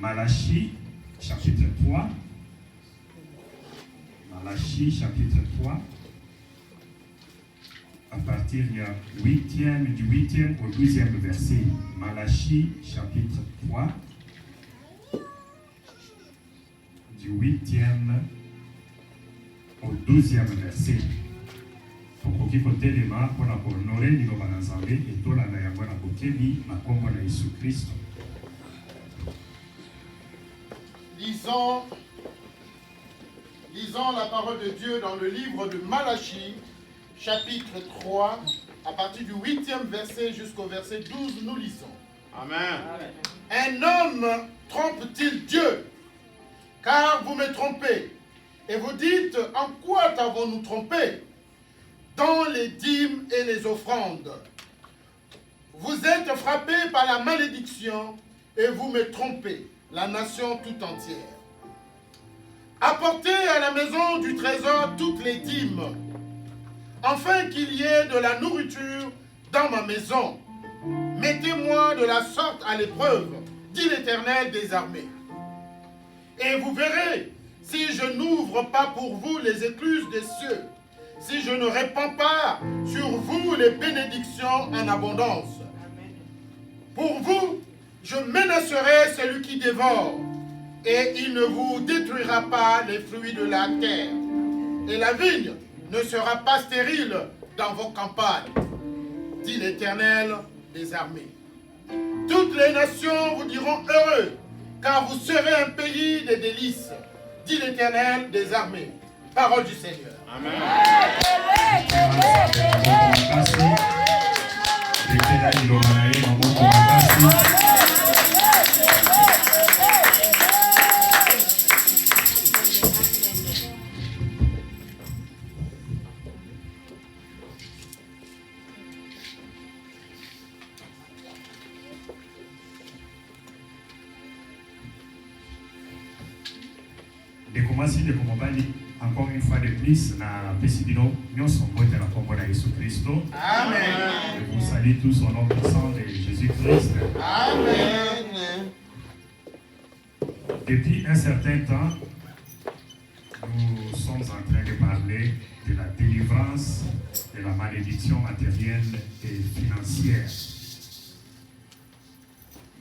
Malachie, chapitre 3. Malachie, chapitre 3. À partir du 8e au 12e verset. Malachie, chapitre 3. Du 8e au 12e verset. Tokoki kotelema mpona kohonore liloba na Nzambe etolanda yango na bokebi na kombo na Yesu Kristo. Lisons la parole de Dieu dans le livre de Malachie, chapitre 3, à partir du 8e verset jusqu'au verset 12, nous lisons. Amen. Un homme trompe-t-il Dieu? Car vous me trompez. Et vous dites, en quoi t'avons-nous trompé? Dans les dîmes et les offrandes. Vous êtes frappés par la malédiction et vous me trompez, la nation tout entière. Apportez à la maison du trésor toutes les dîmes, afin qu'il y ait de la nourriture dans ma maison. Mettez-moi de la sorte à l'épreuve, dit l'Éternel des armées. Et vous verrez, si je n'ouvre pas pour vous les écluses des cieux, si je ne répands pas sur vous les bénédictions en abondance. Pour vous, je menacerai celui qui dévore, et il ne vous détruira pas les fruits de la terre. Et la vigne ne sera pas stérile dans vos campagnes, dit l'Éternel des armées. Toutes les nations vous diront heureux, car vous serez un pays de délices, dit l'Éternel des armées. Parole du Seigneur. Amen. Encore une fois de plus, na Pesibino, nous sommes de la combo de Jésus Christ. Amen. Je vous salue tous au nom puissant de Jésus-Christ. Amen. Depuis un certain temps, nous sommes en train de parler de la délivrance de la malédiction matérielle et financière.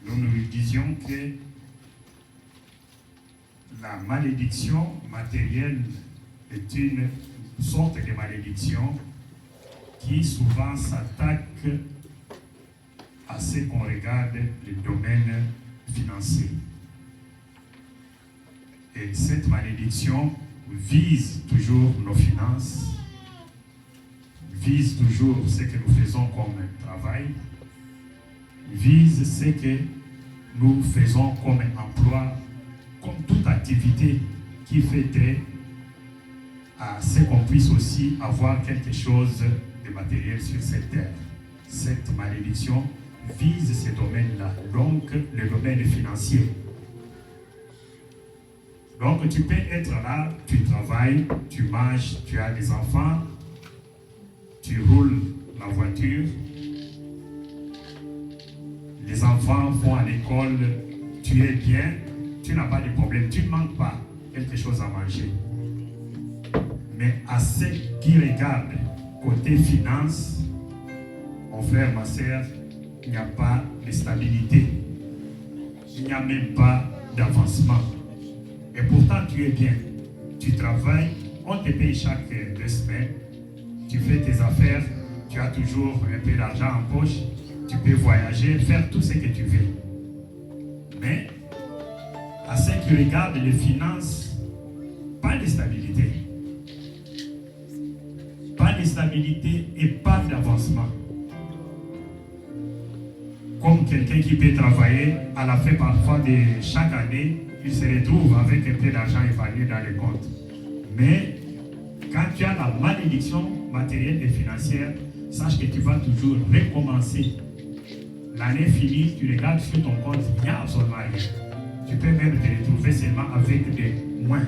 Nous nous disions que la malédiction matérielle est une sorte de malédiction qui souvent s'attaque à ce qu'on regarde le domaine financier. Et cette malédiction vise toujours nos finances, vise toujours ce que nous faisons comme travail, vise ce que nous faisons comme emploi, comme toute activité qui fait à ce qu'on puisse aussi avoir quelque chose de matériel sur cette terre. Cette malédiction vise ce domaine-là, donc le domaine financier. Donc tu peux être là, tu travailles, tu manges, tu as des enfants, tu roules la voiture, les enfants vont à l'école, tu es bien, tu n'as pas de problème, tu ne manques pas quelque chose à manger. Mais à ceux qui regardent côté finance, mon frère, ma soeur, il n'y a pas de stabilité. Il n'y a même pas d'avancement. Et pourtant, tu es bien. Tu travailles, on te paye chaque 2 semaines. Tu fais tes affaires, tu as toujours un peu d'argent en poche. Tu peux voyager, faire tout ce que tu veux. Mais à ceux qui regardent les finances, pas de stabilité. Pas de stabilité et pas d'avancement. Comme quelqu'un qui peut travailler à la fin parfois de chaque année, il se retrouve avec un peu d'argent épargné dans les comptes. Mais quand tu as la malédiction matérielle et financière, sache que tu vas toujours recommencer. L'année finie, tu regardes sur ton compte, il n'y a absolument rien. Tu peux même te retrouver seulement avec des moins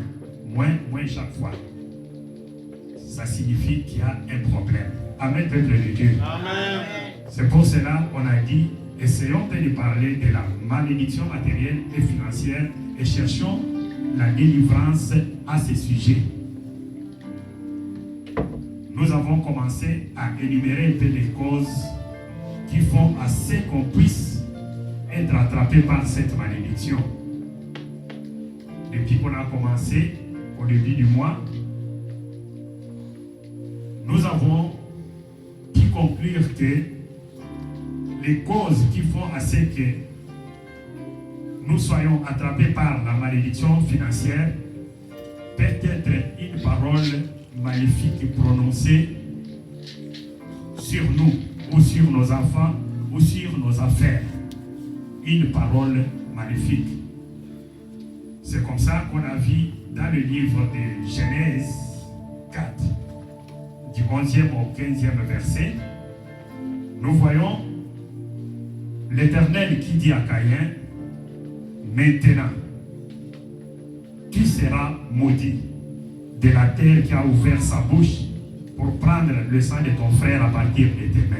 chaque fois. Ça signifie qu'il y a un problème. Amen, peuple de Dieu. Amen. C'est pour cela qu'on a dit essayons de parler de la malédiction matérielle et financière et cherchons la délivrance à ce sujet. Nous avons commencé à énumérer un peu les causes qui font assez qu'on puisse être attrapé par cette malédiction. Depuis qu'on a commencé au début du mois, nous avons pu conclure que les causes qui font assez que nous soyons attrapés par la malédiction financière peut être une parole maléfique prononcée sur nous, ou sur nos enfants, ou sur nos affaires. Une parole maléfique. C'est comme ça qu'on a vu dans le livre de Genèse 4, du 11e au 15e verset, nous voyons l'Éternel qui dit à Caïn, maintenant, tu seras maudit de la terre qui a ouvert sa bouche pour prendre le sang de ton frère à partir de tes mains.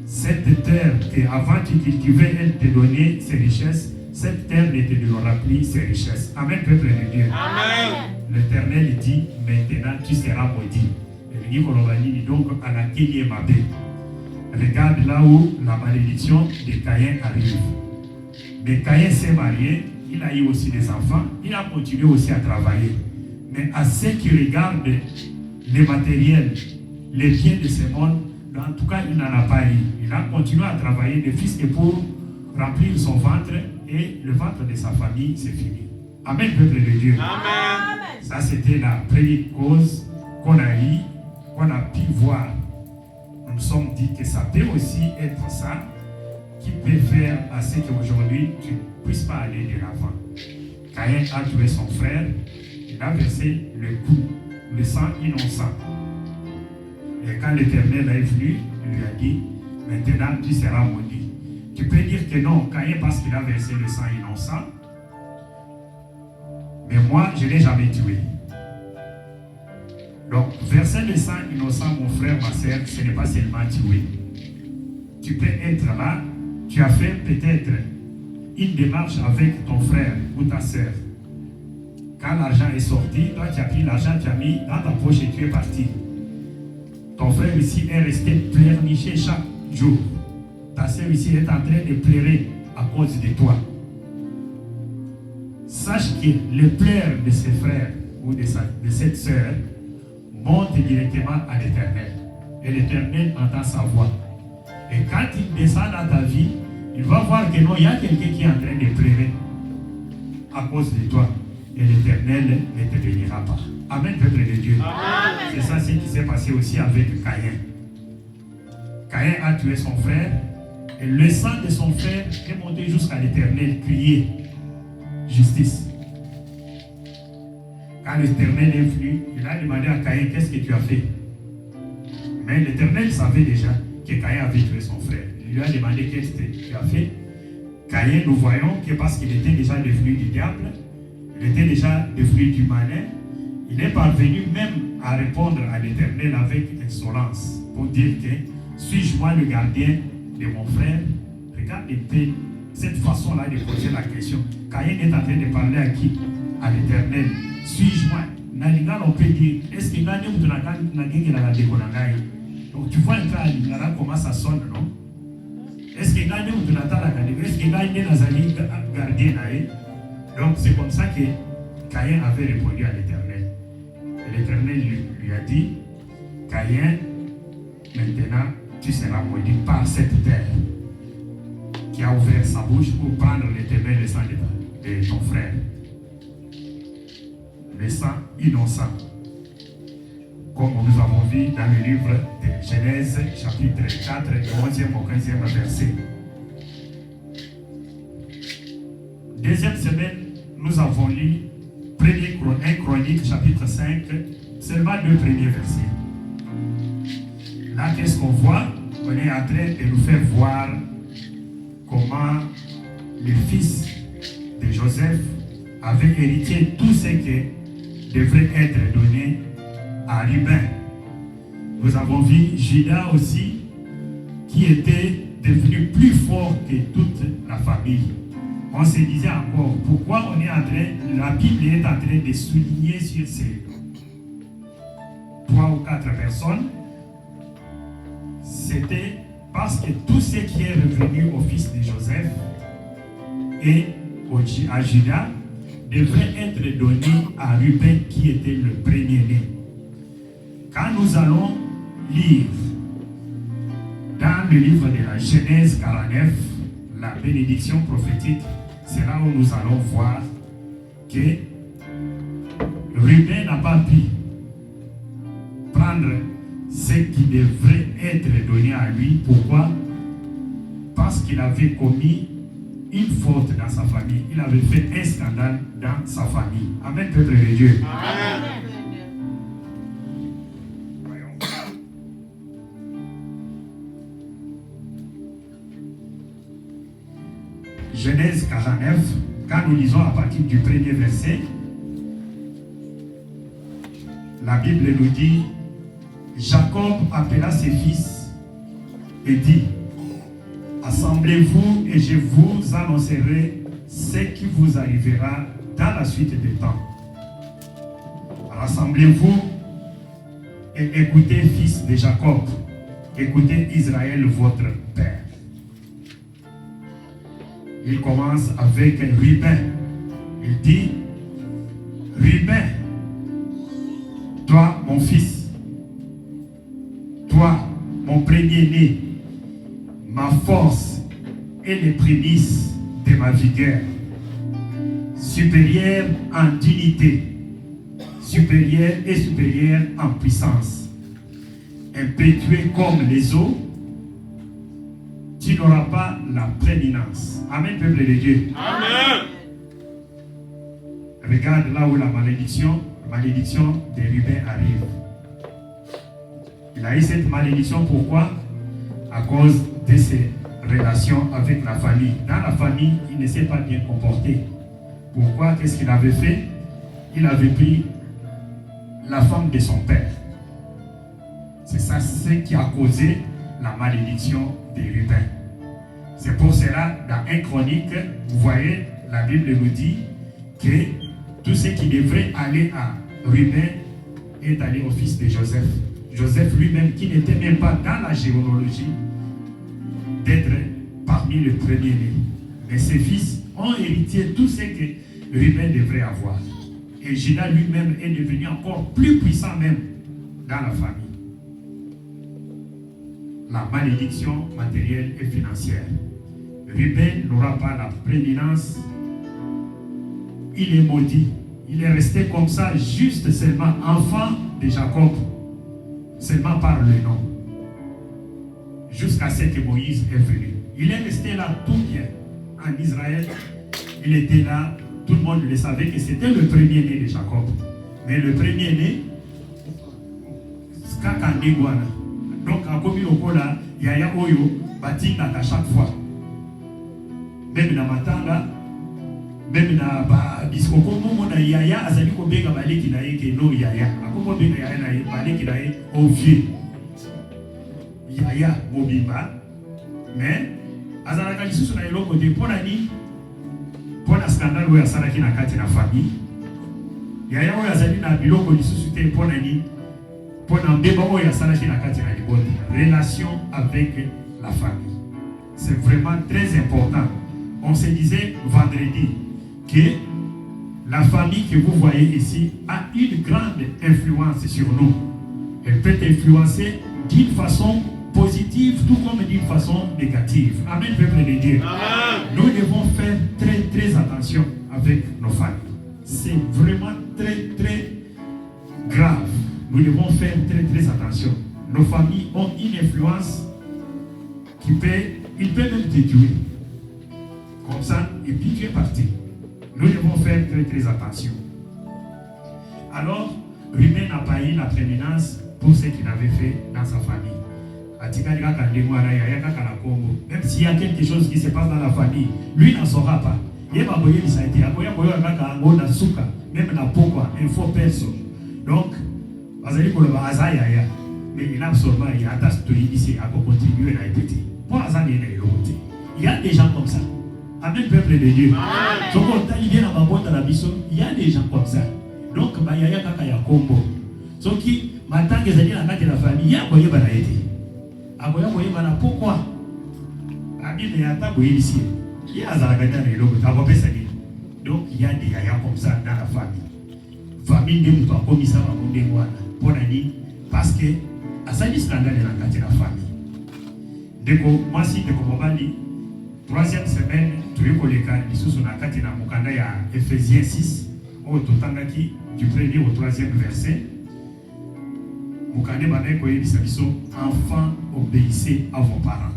Cette terre que avant tu cultivais, elle te donnait ses richesses, cette terre ne te donnera plus ses richesses. Amen, peuple de Dieu. Amen. L'Éternel dit, maintenant tu seras maudit. Et le dit donc à la Kéliémabé. Regarde là où la malédiction de Caïn arrive. Mais Caïn s'est marié, il a eu aussi des enfants, il a continué aussi à travailler. Mais à ceux qui regardent les matériels, les biens de ce monde, en tout cas, il n'en a pas eu. Il a continué à travailler de fils et pour remplir son ventre et le ventre de sa famille, c'est fini. Amen, peuple de Dieu. Amen. Ça, c'était la première cause qu'on a eu, qu'on a pu voir. Nous nous sommes dit que ça peut aussi être ça qui peut faire à ce qu'aujourd'hui, tu ne puisses pas aller de l'avant. Caïn a tué son frère, il a versé le coup, le sang innocent. Et quand l'Éternel est venu, il lui a dit, maintenant tu seras maudit. Tu peux dire que non, Caïn parce qu'il a versé le sang innocent, mais moi je ne l'ai jamais tué. Donc verser le sang innocent, mon frère, ma soeur, ce n'est pas seulement tuer. Tu peux être là, tu as fait peut-être une démarche avec ton frère ou ta soeur. Quand l'argent est sorti, toi tu as pris l'argent, tu as mis dans ta poche et tu es parti. Ton frère ici est resté pleurnicher chaque jour. Ta soeur ici est en train de pleurer à cause de toi. Sache que le pleurs de ses frères ou de cette soeur monte directement à l'Éternel. Et l'Éternel entend sa voix. Et quand il descend dans ta vie, il va voir que non, il y a quelqu'un qui est en train de pleurer à cause de toi. Et l'Éternel ne te bénira pas. Amen, peuple de Dieu. Amen. C'est ça ce qui s'est passé aussi avec Caïn. Caïn a tué son frère et le sang de son frère est monté jusqu'à l'Éternel, crier justice. Quand l'Éternel est venu, il a demandé à Caïn, qu'est-ce que tu as fait? Mais l'Éternel savait déjà que Caïn avait tué son frère. Il lui a demandé, qu'est-ce que tu as fait? Caïn, nous voyons que parce qu'il était déjà devenu du diable, il était déjà devenu du malin, il est parvenu même à répondre à l'Éternel avec insolence pour dire que suis-je moi le gardien de mon frère? Regarde cette façon-là de poser la question. Caïn est en train de parler à qui? À l'Éternel. Suis-je moi? On peut dire, est-ce que donc tu vois un peu à l'Ingara comment ça sonne, non? Est-ce que gardien? Donc c'est comme ça que Caïn avait répondu à l'Éternel. Et l'Éternel lui a dit, Caïn, maintenant tu seras maudit par cette terre qui a ouvert sa bouche pour prendre l'Éternel le sang de ton frère. Le sang innocent. Comme nous avons vu dans le livre de Genèse, chapitre 4, du 11e au 15e verset. Deuxième semaine, nous avons lu 1 Chronique, chapitre 5, seulement 2 premiers versets. Là, qu'est-ce qu'on voit? On est en train de nous faire voir comment le fils de Joseph avait hérité tout ce qui devrait être donné à Ruben. Nous avons vu Judas aussi, qui était devenu plus fort que toute la famille. On se disait encore, pourquoi la Bible est en train de souligner sur ces 3 ou 4 personnes? C'était parce que tout ce qui est revenu au fils de Joseph et à Judas devrait être donné à Ruben qui était le premier-né. Quand nous allons lire dans le livre de la Genèse 49, la bénédiction prophétique, c'est là où nous allons voir que Ruben n'a pas pu prendre ce qui devrait être donné à lui. Pourquoi? Parce qu'il avait commis une faute dans sa famille. Il avait fait un scandale dans sa famille. Amen, peuple de Dieu. Amen. Genèse 49, quand nous lisons à partir du premier verset, la Bible nous dit, Jacob appela ses fils et dit, assemblez-vous et je vous annoncerai ce qui vous arrivera dans la suite des temps. Rassemblez-vous et écoutez, fils de Jacob, écoutez Israël, votre père. Il commence avec Ruben. Il dit, Ruben, toi mon fils, toi mon premier-né, ma force et les prémices de ma vigueur, supérieur en dignité, supérieur et supérieur en puissance, impétueux comme les eaux, tu n'auras pas la prééminence. Amen, peuple de Dieu. Amen. Regarde là où la malédiction de Ruben arrive. Il a eu cette malédiction, pourquoi? À cause de ses relations avec la famille. Dans la famille, il ne s'est pas bien comporté. Pourquoi? Qu'est-ce qu'il avait fait? Il avait pris la femme de son père. C'est ça, ce qui a causé la malédiction de Ruben. C'est pour cela, dans 1 Chronique, vous voyez, la Bible nous dit que tout ce qui devrait aller à Ruben est allé au fils de Joseph. Joseph lui-même, qui n'était même pas dans la généalogie, d'être parmi les premiers-nés. Mais ses fils ont hérité tout ce que Ruben devrait avoir. Et Judas lui-même est devenu encore plus puissant même dans la famille. La malédiction matérielle et financière. Ruben n'aura pas la prééminence. Il est maudit. Il est resté comme ça, juste seulement enfant de Jacob, seulement par le nom. Jusqu'à ce que Moïse est venu. Il est resté là tout bien. En Israël, il était là. Tout le monde le savait que c'était le premier-né de Jacob. Mais le premier-né, c'est Kakandegwana. Donc, en commun au Kola, Yaya Oyo, Batinga à chaque fois. Même dans Matanga, même dans Biskoko, mon Yaya, Azali Kobega Baleki Nae, qui non Yaya. Akomo Bega Yaya Nae, Baleki Nae, au vieux. Yaya Mobimba. Mais, Azalaka Lissu na eloko de Ponani, Pona scandale où Yasaraki na kati na famille. Yaya où Azali na biloko Lissu te Ponani. Relation avec la famille. C'est vraiment très important. On se disait vendredi que la famille que vous voyez ici a une grande influence sur nous. Elle peut influencer d'une façon positive tout comme d'une façon négative. Amen, peuple de Dieu. Amen. Nous devons faire très très attention avec nos familles. C'est vraiment très grave. Nous devons faire très attention. Nos familles ont une influence qui peut même te tuer. Comme ça, et puis tu es parti. Nous devons faire très attention. Alors, Ruben n'a pas eu la prééminence pour ce qu'il avait fait dans sa famille. Même s'il y a quelque chose qui se passe dans la famille, lui n'en saura pas. Même la pourquoi, il faut personne. Donc, mais il a absolument, il a ici à continuer à répéter. Il y a des gens comme ça. Amen, peuple de Dieu. Il y a des gens comme ça. Donc, il y a un combo. Ce qui m'attend que ça la famille, il y a pourquoi? Il y a donc il y a des yaya comme ça dans la famille. Famille ne peut pas comme ça parce que à ça scandale dans la famille. Donc moi si de Komobali troisième semaine tu es collègue ici sur la carte na mukanda ya Ephésiens 6 au totangaki du premier au troisième verset. Mukande banaye ko yebisa biso enfants obéissez à vos parents.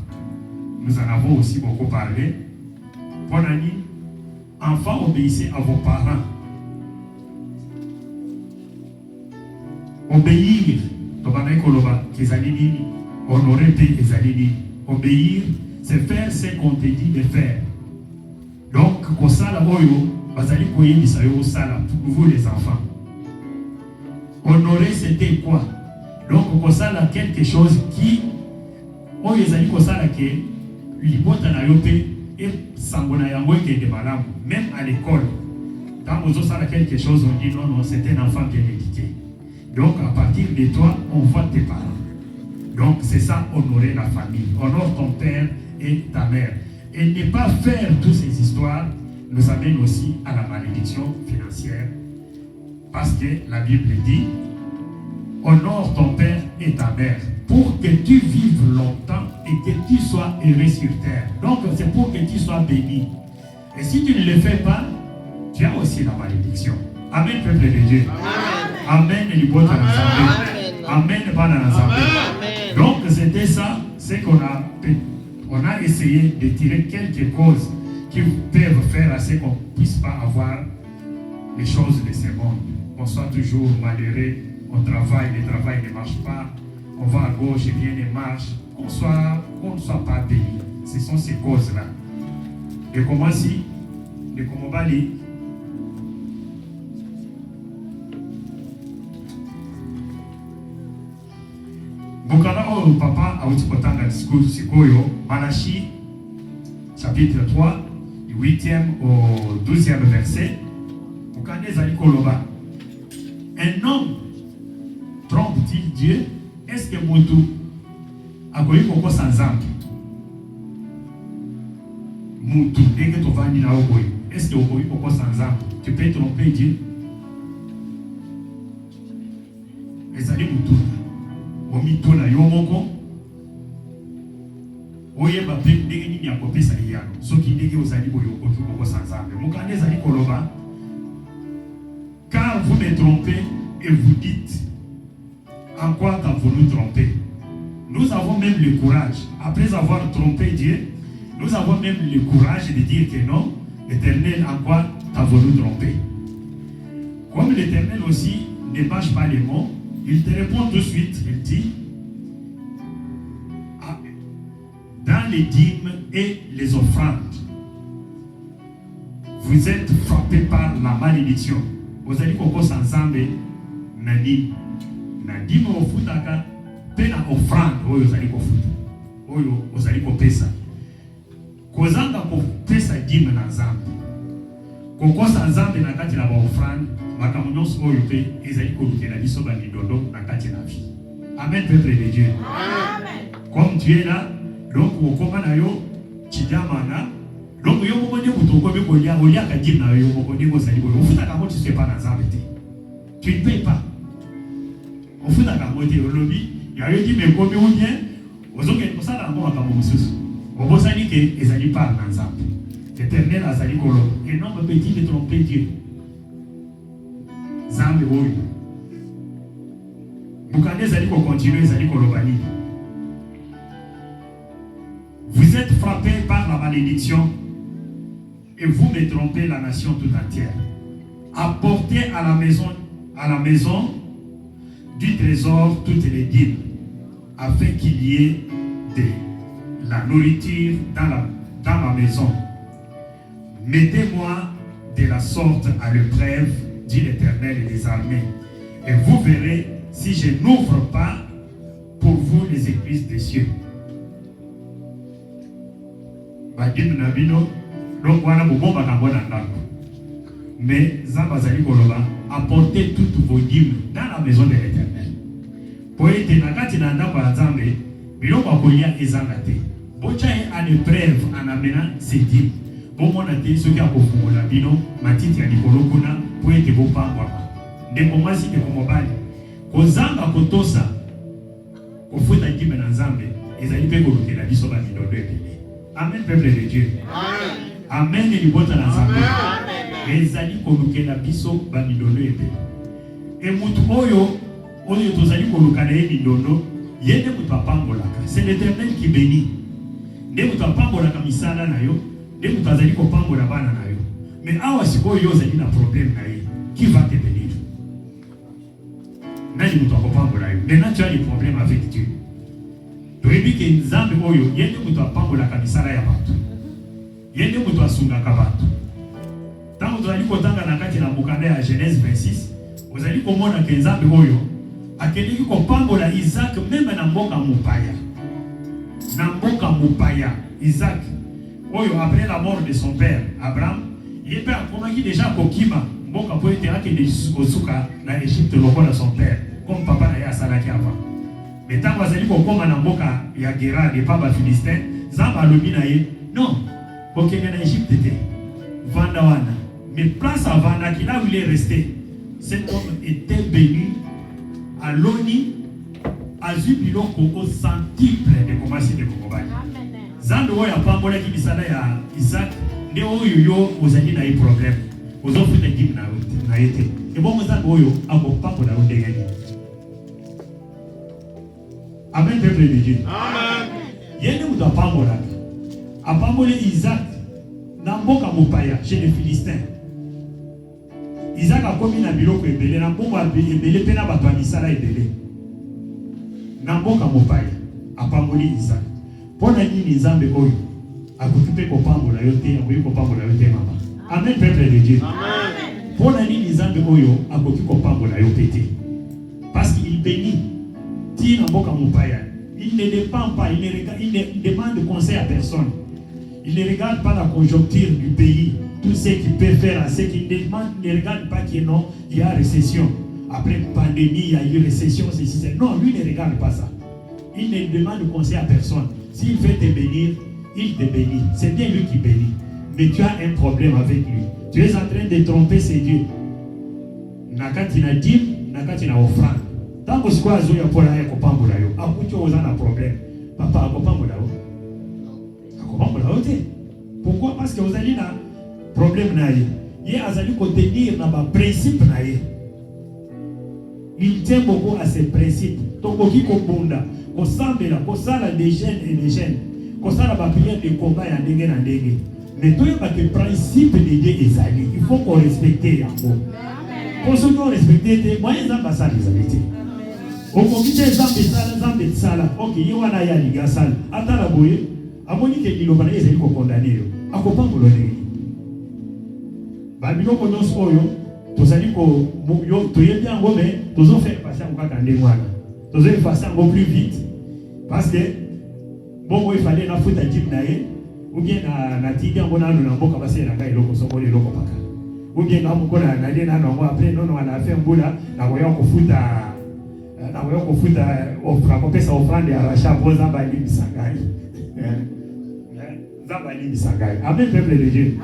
Nous en avons aussi beaucoup parlé. Bonani, enfants obéissez à vos parents. Obéir, honorer obéir, c'est faire ce qu'on te dit de faire. Donc, pour vous les enfants. Honorer, c'était quoi? Donc, quelque chose qui, même à l'école, quand vous avez quelque chose, on dit non, non, c'est un enfant bien éduqué. Donc, à partir de toi, on voit tes parents. Donc, c'est ça, honorer la famille. Honore ton père et ta mère. Et ne pas faire toutes ces histoires nous amène aussi à la malédiction financière. Parce que la Bible dit, honore ton père et ta mère pour que tu vives longtemps et que tu sois heureux sur terre. Donc, c'est pour que tu sois béni. Et si tu ne le fais pas, tu as aussi la malédiction. Amen, peuple de Dieu. Amen, Amen, donc, c'était ça, c'est qu'on a essayé de tirer quelques causes qui peuvent faire à ce qu'on ne puisse pas avoir les choses de ce monde. On soit toujours malheureux, on travaille, le travail ne marche pas, on va à gauche et bien ne marche, qu'on ne soit pas béni. Ce sont ces causes-là. Et comment si, et comment bali, Bukana o papa a outi kotanga discours sikoyo, Malachi chapitre 3, du 8e au 12e verset. Bukane zali koloba. Un homme trompe-t-il Dieu? Est-ce que Moutou a connu Koko sans âme? Moutou, dès que tu vas dire à Oboy, est-ce que Oboy Koko sans âme? Tu peux tromper Dieu? Et ça dit Moutou. Omitona yomoko oyeba pe ndenge nini akopesa yano soki ndenge ozali boyo okoko sanzambe mokande ezali koloba car vous me trompez et vous dites en quoi t'avons-nous trompé. Nous avons même le courage, après avoir trompé Dieu, nous avons même le courage de dire que non, l'Éternel, en quoi t'avons-nous trompé. Comme l'Éternel aussi ne mâche pas les mots, il te répond tout de suite, il dit, dans les dîmes et les offrandes, vous êtes frappés par la malédiction. Vous allez koko ensemble, nani, dîme au futaka, pena offrande, oyo zali ko futa, oyo ozali ko pesa. Kozanga ko pesa dîme na zambe. Koko sanzambe na kati na ba offrande. Makamunos oyo pe ezali kolukela biso ba lidodo na kati na vie. Amen, peuple de Dieu. Amen. Comme tu es là, donc okoma na yo chidamana, donc yo moko ndi butoko be kolia olia ka dim na yo moko ndi kozali boyo. Ofuta ka moti se pas na zambe. Tu ne payes pas. Ofuta ka moti olobi, ya yo di me komi unye, ozoke osala ngo ka mosusu. Obosani ke ezali pas na zambe. L'Éternel azali kolo. Et non me petit de tromper Dieu. Zambe oyo. Bukane zali ko continuer zali ko lobani. Vous êtes frappés par la malédiction et vous me trompez la nation tout entière. Apportez à la maison du trésor toutes les dîmes, afin qu'il y ait de la nourriture dans ma maison. Mettez-moi de la sorte à l'épreuve, dit l'Éternel des armées, et vous verrez si je n'ouvre pas pour vous les écluses des cieux. badime na bino donc wana bobomba kango na ndako. Mais Zamba Zali Koloba, apportez toutes vos dîmes dans la maison de l'Éternel. Pour être nakati na ndako ya Nzambe, biloko akolia ezanga te. Bocha en épreuve en amenant ces dîmes. Bon mona te soki akofungola bino matiti ya likolo kuna po ete bopangwama. Ndeko mwasi ndeko mobali. Kozanga kotosa kofuta dîme na Nzambe ezali pe kolukela biso ba midodo ebele. Amen peuple de Dieu. Amen. Amen libota na Nzambe. Ezali kolukela biso ba midodo ebele. Et mutu oyo tozali kolukana ye midodo yende mutu apambolaka. C'est l'Éternel qui bénit. Nde mutu apambolaka misala na yo, nde mutu azali kopambola bana na yo. Mais awa sikoyo yo ozali na problème na ye, qui va te bénir? Nani mutu akopambola yo? Maintenant tu as des problèmes avec Dieu. Toyebi ke Nzambe oyo yende mutu apambolaka misala ya bato. Yende mutu asungaka bato. Tango tozali kotanga na kati na mokanda ya Genèse 26, ozali komona ke Nzambe oyo akendeki kopambola Isaac même na mboka mopaya. Na mboka mopaya, Isaac oyo après la mort de son père Abraham, il est akomaki déjà kokima mboka po ete akende kosuka na Égypte lokola son père, comme papa na ye asalaki avant. Mais tango azali kokoma na mboka ya Gera de pa ba Philistin, Nzambe alobi na ye, non, kokende na Égypte te. Vanda wana. Mais place à Vanda, là où il est resté, cet homme était béni à l'oni, à Zubiloko, au centuple de Komasi de Kokobani. Zando ya pambola ki bisala ya Isaac, ne oyo yo ozali na problème. Ozofu te dim na ete. Et bon zando oyo akopambola ondengeni. Amen peuple de Dieu. Amen. Yende mutu apambola. Apambole Isaac na mboka mopaya chez les Philistins. Isaac a commis na biloko ebele na mbongo ebele pe na bato ya misala ebele. Na mboka mopaya apamboli Isaac. Pona nini Nzambe oyo akoki pe kopambola yo te, akoki kopambola yo te mama. Amen peuple de Dieu. Amen. Pona nini Nzambe oyo akoki kopambola yo te. Parce qu'il bénit. Ti na mboka mopaya. Il ne dépend pas, il ne demande conseil à personne. Il ne regarde pas la conjoncture du pays, tout ce qu'il peut faire, ce qu'il demande, il ne regarde pas qu'il y a récession. Après pandémie, il y a eu récession, ceci, c'est. Non, lui ne regarde pas ça. Il ne demande conseil à personne. S'il veut te bénir, il te bénit. C'est bien lui qui bénit. Mais tu as un problème avec lui. Tu es en train de tromper ses dieux. Nakati na dim, nakati na offrande. Tant que ce soit azoya pour la kopambola yo, akucho ozana problème. Papa akopambola yo. Pourquoi? Parce que vous allez na problème na ye. Ye azali ko tenir na ba principe na ye. Il tient beaucoup à ses principes. Tokoki ko bunda, ko sambela, ko sala des jeunes et des jeunes. Ko sala ba prière de combat ya ndenge na ndenge. Mais toi ba que principe de Dieu ezali. Il faut qu'on respecte yango. Pour ceux qui ont respecté te, moi les ambassades les habiter. Au comité Zambé sala, OK, ye wana ya liga sala. Atala boye. Amoni ke liloba na ezali ko condamner yo akopambola ndenge babiloko nyonso oyo tozali ko yo toyebi yango mais tozo faire passer yango kaka ndenge wana tozo effacer yango plus vite parce que bongo il fallait na futa jib na ye ou bien na tindi yango nano na mboka basela ngai eloko soko eloko paka ou bien na mokona na ye nano après non on a fait mbula na koya kofuta ofra kopesa offrande ya rachat pour Nzambe alibisangai. Amen peuple de Dieu.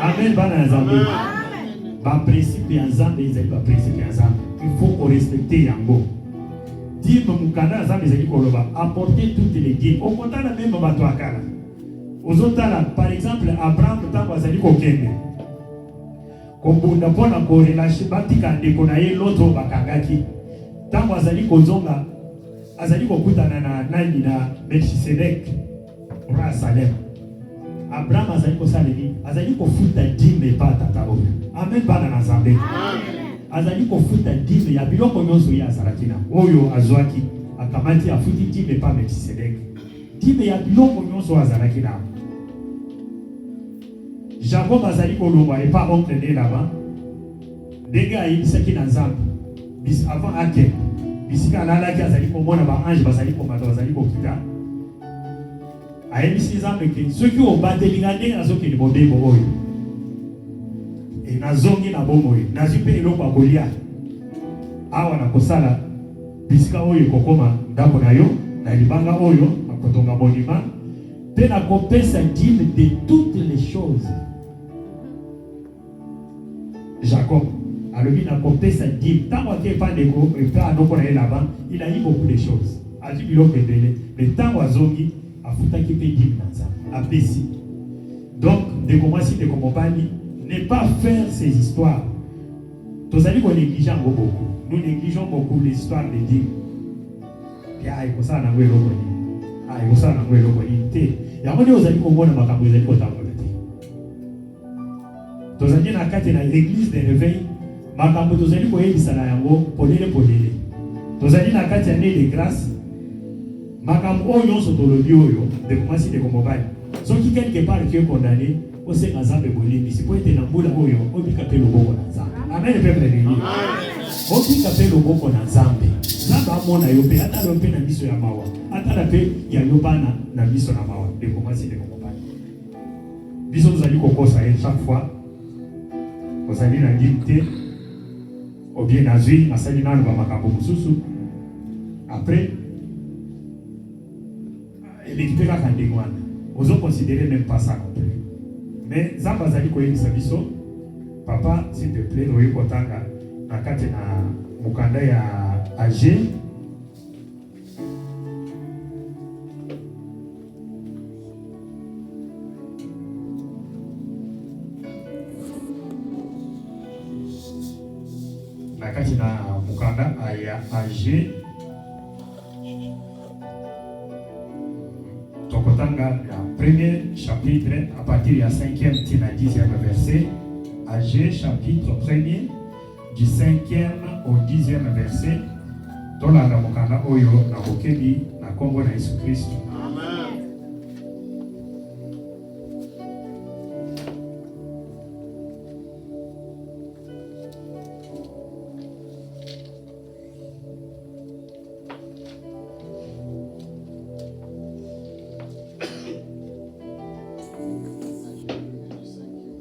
Amen bana Nzambe. Ba principe ya Nzambe ezali ba principe ya Nzambe. Il faut qu'on respecte yango. Dime mukanda Nzambe ezali koloba apporter toutes les dîmes. Au contraire même bato akala. Ozotala par exemple Abraham tango azali kokende. Kobunda pona ko relâcher batika ndeko na ye loto bakangaki. Tango azali kozonga azali kokutana na nani na Melchisedek roi Salem. Abraham azali kosala nini? Azali kofuta dîme pa tata oyo. Amen bana na Nzambe. Amen. Azali kofuta dîme ya biloko nyonso ya azalaki na. Oyo azwaki akamati afuti dîme pa Melchisedek. Dîme ya biloko nyonso azalaki na. Jacob azali kolongwa et pas oncle né là-bas. Ndenge ayebisaki na Nzambe. Bis avant ake. Bisika alalaki azali komona ba ange bazali komata bazali kokita. ayebisi nzambe ke soki obandelinga ndenge nazokende mobembo oyo e nazongi na bomoi nazwi mpe eloko ya kolia awa na kosala bisika oyo kokoma ndako na yo na libanga oyo akotonga monima mpe nakopesa dîme de toutes les choses. Jacob alobi nakopesa dîme ntango ake epandeko epe anoko na ye là-bas il a eu beaucoup de choses azwi biloko ebele mais ntango azongi afutaki mpe dîme na nzambe apesi. Donc ndeko mwasi ndeko mobali ne pas faire ces histoires. Tozali konéglige yango beaucoup. Nous négligeons beaucoup les histoires de dîme. Ya ekosala nango eloko nini ekosala nango eloko nini te yango nde ozali komona makambo ezali kotambola te. Tozali na kati na l'église de réveil makambo tozali koyebisa na yango polele polele. Tozali na kati ya nde de grâce makambo oyo nyonso tolobi oyo ndeko mwasi ndeko mobali soki quelque part ki condamné osenga nzambe bolimbisi po ete na mbula oyo obika mpe loboko na nzambe. Amen peuple de Dieu. Obika mpe loboko na nzambe. Nzambe amona yo mpe atala mpe na miso ya mawa atala mpe ya yo bana na miso na mawa ndeko mwasi ndeko mobali. Biso tozali kokosa ye chaque fois ozali na ndimi te obie nazwi asali nano bamakambo mosusu après eleki mpe kaka ndenge wana ozoconsidere même pas ça non plus. Mais nzambe azali koyebisa biso papa s'il te plaît oyo kotanga na kati na mokanda ya AG na kati na mokanda ya AG tokotanga la premier chapitre à partir du 5e tina 10e verset. AG chapitre 1er du 5e au 10e verset. Tolanda mokanda oyo na bokebi na kombo na Yesu Kristo. Amen.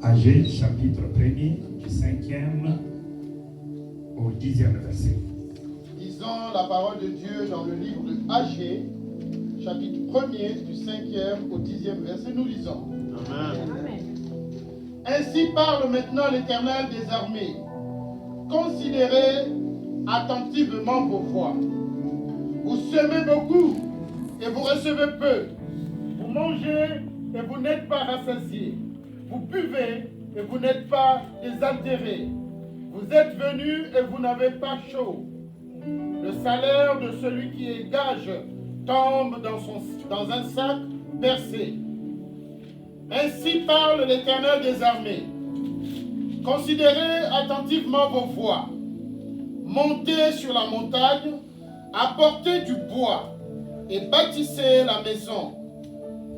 AG chapitre 1er du 5e au 10e verset. Lisons la parole de Dieu dans le livre de AG, chapitre 1er du 5e au 10e verset. Nous lisons. Amen. Ainsi parle maintenant l'Éternel des armées. Considérez attentivement vos voies. Vous semez beaucoup et vous recevez peu. Vous mangez et vous n'êtes pas rassasiés. Vous buvez et vous n'êtes pas désaltérés. Vous êtes venus et vous n'avez pas chaud. Le salaire de celui qui est gage tombe dans un sac percé. Ainsi parle l'Éternel des armées. Considérez attentivement vos voies. Montez sur la montagne, apportez du bois et bâtissez la maison.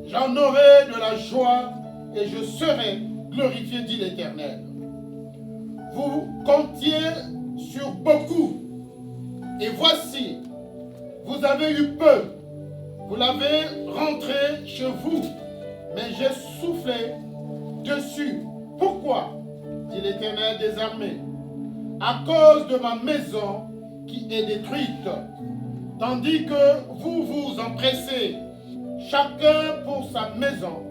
J'en aurai de la joie et je serai glorifié, dit l'Éternel. Vous comptiez sur beaucoup, et voici, vous avez eu peu. Vous l'avez rentré chez vous, mais j'ai soufflé dessus. Pourquoi, dit l'Éternel des armées? À cause de ma maison qui est détruite, tandis que vous vous empressez, chacun pour sa maison.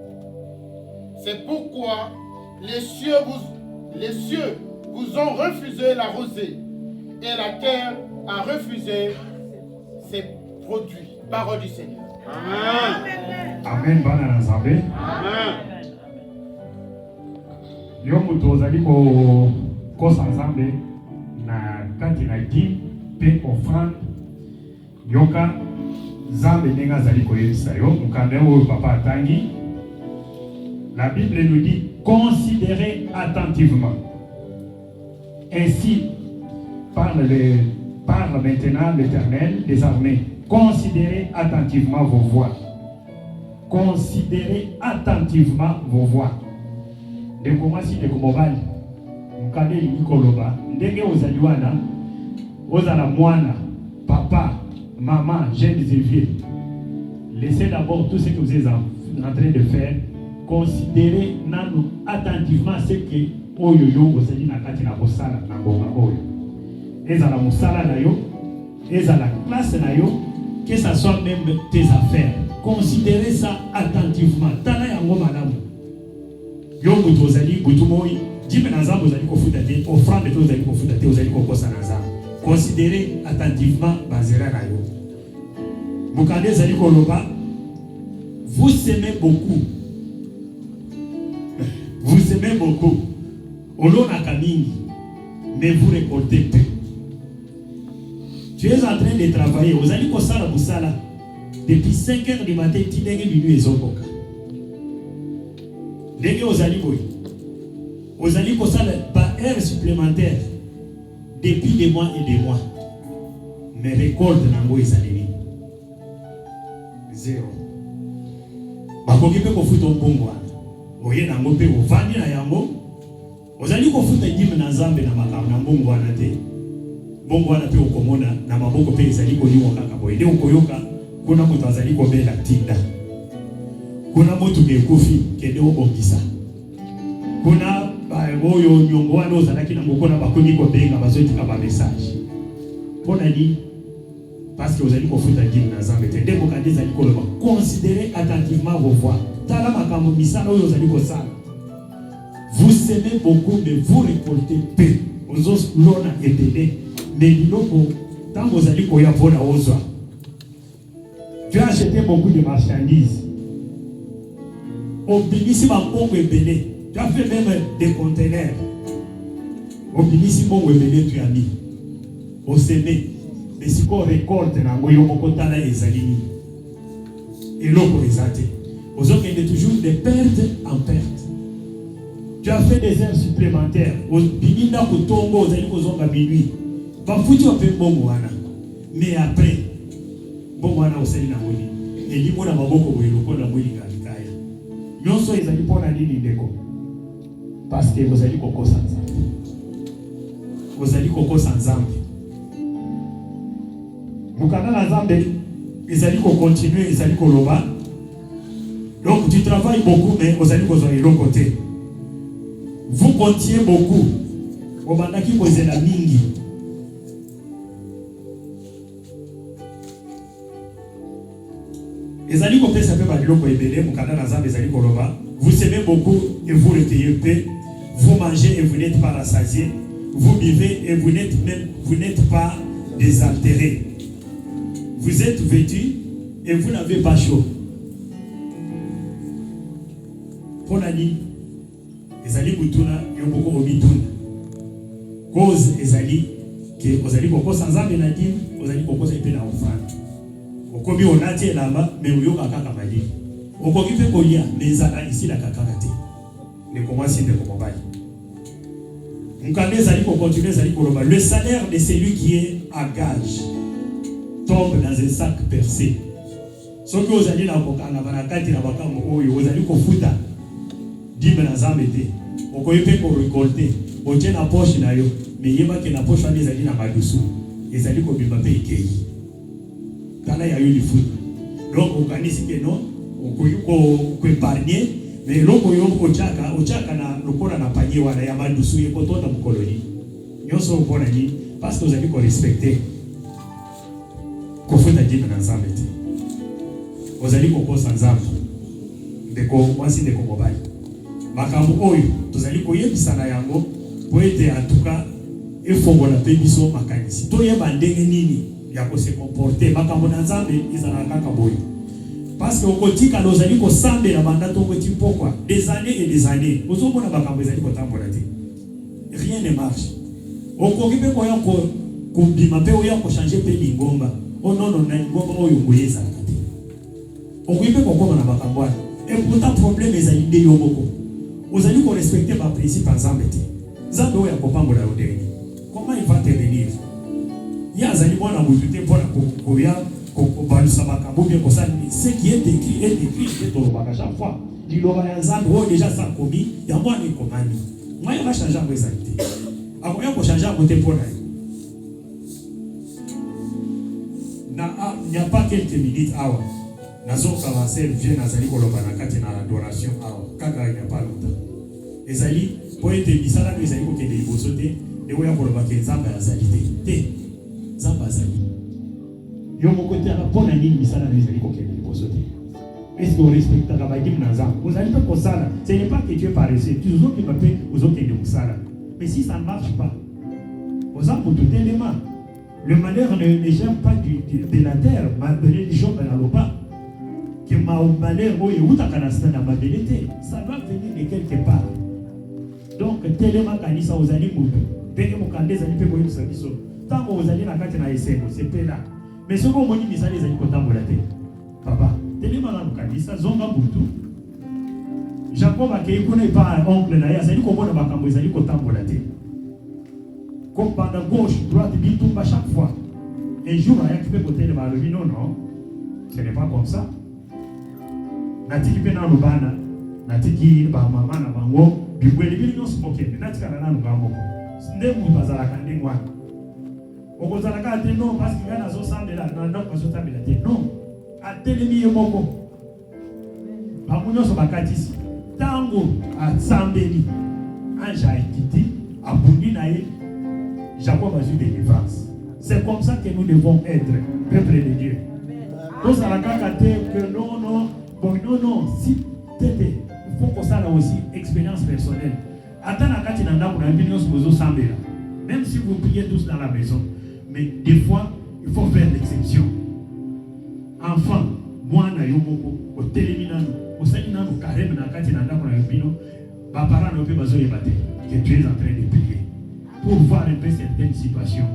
C'est pourquoi les cieux vous ont refusé la rosée et la terre a refusé ses produits. Parole du Seigneur. Amen. Amen. Bana Nzambe. Amen. Yo mutu ozali kokosa Nzambe na kati na dîme pe offrande yoka Nzambe ndenge azali koyebisa yo mokanda oyo papa atangi. La Bible nous dit considérez attentivement. Ainsi parle maintenant l'Éternel des armées. Considérez attentivement vos voies. Considérez attentivement vos voies. Ndeko mwasi ndeko mobali mukande lingi koloba ndenge ozali wana ozala mwana papa maman jeunes et vieux. Laissez d'abord tout ce que en train de faire, considérez attentivement ce que oyo yo ozali na kati na kosala na bonga oyo. Ezala mosala na yo, ezala classe na yo, que ça soit même tes affaires. Considérez ça attentivement. Tala yango malamu. Yo mutu ozali butu moi, jime na nzambe ozali kofuta te, offrande te ozali kofuta te, ozali kokosa na nzambe. Considérez attentivement bazera na yo. Mukande ozali koloba, vous aimez beaucoup. Vous aimez beaucoup. Olona kamingi, mais vous récoltez peu. Tu es en train de travailler. Vous allez kosala busala depuis 5 heures du matin, tu n'es minuit ezokoka. Dès que vous allez kosala par heure supplémentaire depuis des mois et des mois. Mais récolte nango ezalini. Zéro. Bakoki pe kofuta mbongo wana. Oye nango pe ovandi na yango. Ozali kofuta ndime na Nzambe na makambo na mbongo wana te. Mbongo wana pe okomona na maboko pe ezali koliwa kaka boye. Nde okoyoka kuna moto azali kobela tinda. Kuna moto ngekufi kende obongisa. Kuna oyo nyongo wana ozalaki na mokona bakomi kobenga bazotika ba message. Pona ni parce que vous allez kofuta ndime na Nzambe te. Nde mokande ezali koloba considérez attentivement vos voix. Tala makambo misala oyo ozali kosala. Vous semez beaucoup, mais vous récoltez peu. Vous osez l'on a été mais l'iloko, tant vous allez koya pona ozwa. Tu as acheté beaucoup de marchandises. Au binisi bango ebele. Tu as fait même des conteneurs. Au binisi bango ebele tu as mis. Au semé. Mais si qu'on récolte na ngoyo mokota la ezalini. Et l'oko ezate. Vous avez toujours de perte en perte. Tu as fait des heures supplémentaires. Au bininda kutombo ozali kozonga minuit. Bafuti wa pe bongo wana. Mais après bongo wana osali na mwili. Elimo na maboko boyeloko na mwili ngalikaya. Nyonso ezali pona nini ndeko? Parce que vous allez kokosa Nzambe. Vous allez kokosa Nzambe. Mukana na Nzambe ezali ko continuer ezali koloba. Donc tu travailles beaucoup mais vous allez kozwa eloko te. Vous comptiez beaucoup. Obandaki kozela mingi. Ezali ko pesa pe ba biloko ebele mukanda na Nzambe ezali koloba. Vous semez beaucoup et vous recueillez peu. Vous mangez et vous n'êtes pas rassasiés. Vous buvez et vous n'êtes pas désaltérés. Vous êtes vêtus et vous n'avez pas chaud. Pour la nuit, ezali kutuna yoboko obituna. Cause ezali que ozali kokosa Nzambe na dîme, ozali kokosa pe na offrande. Okomi onati elamba mais oyoka kaka mali. Okoki pe kolia mais ezala ici la kaka te. Ne commence de komobali. Mukande ezali ko continuer ezali koloba le salaire de celui qui est à gage tombe dans un sac percé. Soki ozali na kokanga banakati na bakambo oyo ozali kofuta dîme na Nzambe te. Okoyi pe ko récolter. Otie na poche na yo. Mais yeba ke na poche wana ezali na madusu. Ezali ko bimba pe ikei. Tala ya yo lifuta. Donc okanisi ke non, okoyi ko épargner, mais loko yo ochaka na lokola na panier wana ya madusu ye kotonda mukoloni. Nyonso opona ni parce que ozali ko respecter. Kofuta dîme na Nzambe te. Ozali kokosa Nzambe. Ndeko mwasi ndeko mobali. Makambo oyo tozali koyebisana yango po ete atuka efongola pe biso makanisi toyeba ndenge nini ya ko se comporter makambo na Nzambe ezala kaka boyo parce que okotika lozali ko sambe na banda to koti pokwa des années et des années ozomona makambo ezali ko tambola te rien ne marche okoki pe ko ya ko bima pe oya ko changer pe lingomba onono na lingomba oyo ngoyeza te okoki pe ko koma na makambo wana et pourtant problème ezali de yoboko. Vous allez respecter ma principe en Nzambe. Nzambe oya kopambola yo ndenge. Comment il va te venir? Ya azali mwana mutu te mpona koya kobalusa makambo bien kosala ce qui est écrit que tolobaka chaque fois. Liloba ya Nzambe oyo déjà ça commis ya mwana ekomani. Moi va changer ngo ezali te. Akoya ko changer ngo te mpona yo. Il n'y a pas quelques minutes awa. Nazoka va vient nazali koloba na kati na adoration kaka il n'y a pas longtemps. Ezali po ete bisala ezali ko kende liboso te de oya koloba ke nzambe azali te. Nzambe azali. Yo moko te ala pona nini bisala ezali ko kende liboso te. Est-ce que vous respectez la Bible dans ça? Vous allez pas pour ça là. Ce n'est pas que Dieu paresseux. Tu vous occupez pas, vous occupez de ça là. Mais si ça ne marche pas, vous avez pour tout élément. Le malheur ne gère pas de la terre. Malgré les gens dans la loba. Que ma malheur ou dans ma vérité, ça va venir de quelque part. Donc tellement quand ça vous allez mourir. Dès que vous candez allez faire quoi ça biso. Tant que vous allez la carte na essai, c'est pas là. Mais ce que vous dites ça les allez content pour la terre. Papa. Tellement dans le canisa, zonga butu. Jacob a été connu par oncle na yazali ko bona makambo ezali ko tambola te. Comme pendant gauche, droite, bitumba chaque fois. Un jour il y a qui peut côté de malobi non, ce n'est pas comme ça. Natiki pe na lubana, natiki ba mama na bango, bibweli bili no smoke, natika na nanu ngamo. Nde mu bazala kandi ngwa. Okozala ka te non parce qu'il y a zo sambela, non pas zo sambela te. Non. Atelemi yemoko bamunyoso bakatisi tango asambeli anja ekiti abundi na ye Jacob a eu des délivrance. C'est comme ça que nous devons être peuple de Dieu. Tous à la carte que non si t'étais il faut qu'on ça aussi expérience personnelle. Attends la carte dans la binyoso bozo sambela. Même si vous priez tous dans la maison, mais des fois il faut faire l'exception. Enfant, moi na yomoko, au téléminano, au salinano, carême na kati na ndako na yobino, ba parents ne peuvent pas y battre, que tu es en train de prier. Pour voir un peu certaines situations.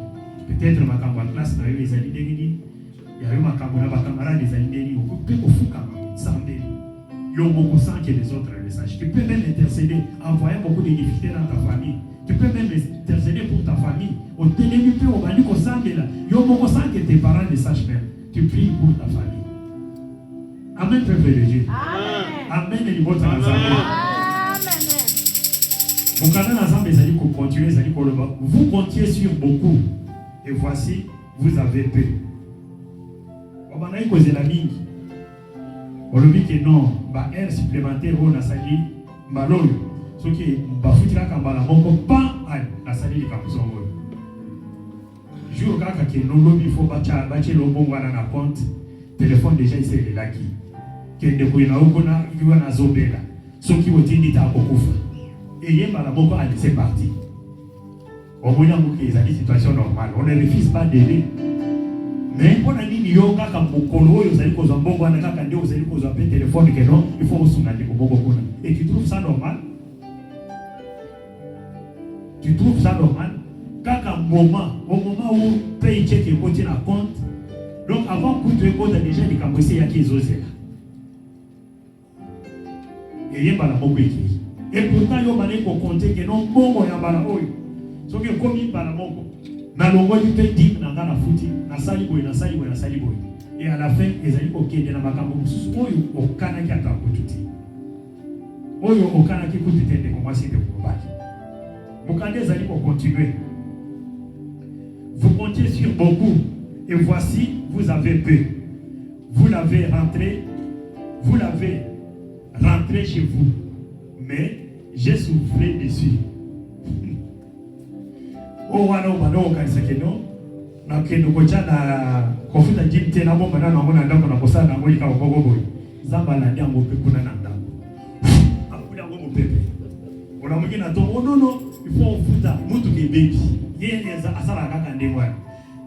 Peut-être ma camarade classe na yo les alliés deni, il y a eu ma camarade des alliés deni, on peut fuka sans deni. Yomoko sans que les autres le sachent. Tu peux même intercéder, envoyer beaucoup de difficultés dans ta famille. Tu peux même intercéder pour ta famille. Au téléminano, au bani ko sambela, yomoko sans que tes parents le sachent même. Tu pries pour ta famille. Amen, peuple de Dieu. Amen, les mots dans vous comptiez sur beaucoup. Et voici, vous avez peu. On a causé la ligne. On dit que non, air supplémentaire, on a sali, malolo. Ce qui est bafutira kambala, on pas à sali les capsons. Jour kaka ke non il faut bacha le bon wana na compte téléphone déjà il s'est là qui que de ko ina okona kiwa na zobela so ki otindi ta kokufa et yemba la boko allez c'est parti au moins on que les situation normale on ne refuse pas d'aider mais pour la nini yo kaka mokolo yo zali ko zo bongo wana kaka ndio zali ko zo appel téléphone que non il faut osunga de boko kuna et tu trouves ça normal? Tu trouves ça normal? Kaka moment, au moment où paye check et côté na compte, donc avant que tu aies déjà des cambrissés, il y a qui osent là. Et il y a la moko qui. Et pourtant, il y a pour compter que non bon ya bala oyo. So que comme il bala moko, na longo du paye dim na ngana futi, na sali boy. Et à la fin, ils allaient OK de na makambo mususu oyo okana ki ata kututi. Oyo okana ki kututi de commencer de kubaki. Mukande zali pour continuer. Vous comptiez sur beaucoup, et voici, vous avez peu. Vous l'avez rentré chez vous, mais j'ai soufflé dessus. Oh, wana umano kanisa keno, na keno kocha na kofuta jimte na bomba na ngona ndako na kosa na ngoli ka bogobo. Zamba la ndango pe kuna na ndako. Akula ngo mupepe. Ona mwingine to no, il faut futa mutu ke baby. Yeye asala kaka ndengwa.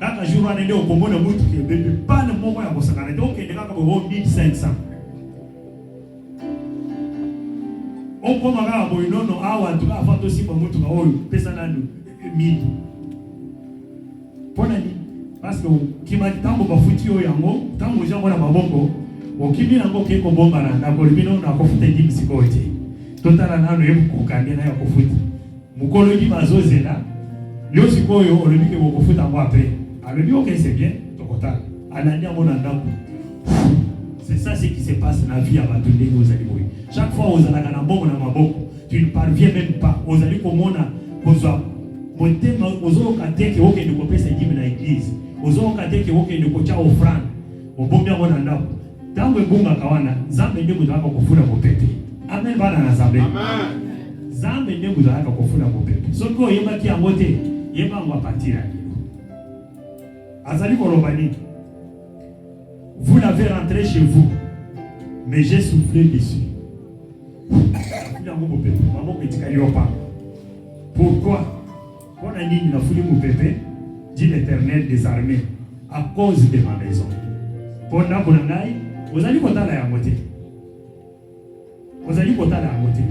Kaka jour anaende okomona mutu ke baby pana moko ya kosakana. Donc ende kaka bo 1500. Oko magala boy nono awa tuka afato simba mutu ka oyo pesa nanu 1000. Pona ni parce que kimati tango bafuti oyo yango tango jango na maboko okimi nango ke ko bomba na kolibino na kofuta ndi msikote. Totala nano yebu kokande na ya kofuta. Mukolo di bazozela. Leo sikoyo olibike kofuta ngo après. Alobi OK c'est bien tokota. Anani amona ndako. C'est ça ce qui se passe dans la vie à Batundé aux Aliboy. Chaque fois aux Alaganabon na maboko, tu ne parviens même pas aux Alikomona kozwa motema ozo kateke oke de kopesa dîme na église. Ozo kateke oke de kocha offrande. Obombia ngona ndako. Tango ebunga kawana, Zambe nde mutu akakufuna mopepe. Amen bana na Zambe. Amen. Zambe nde mutu akakufuna mopepe. Soki oyebaki yango te, yeba ngo apatira lelo. Azali koloba nini? Vous l'avez rentré chez vous, mais j'ai soufflé dessus. Pourquoi? On a dit qu'il a foulé mon pépé, dit l'Éternel des armées, à cause de ma maison. Pendant qu'on a eu, vous allez compter la moitié. Vous allez compter la moitié.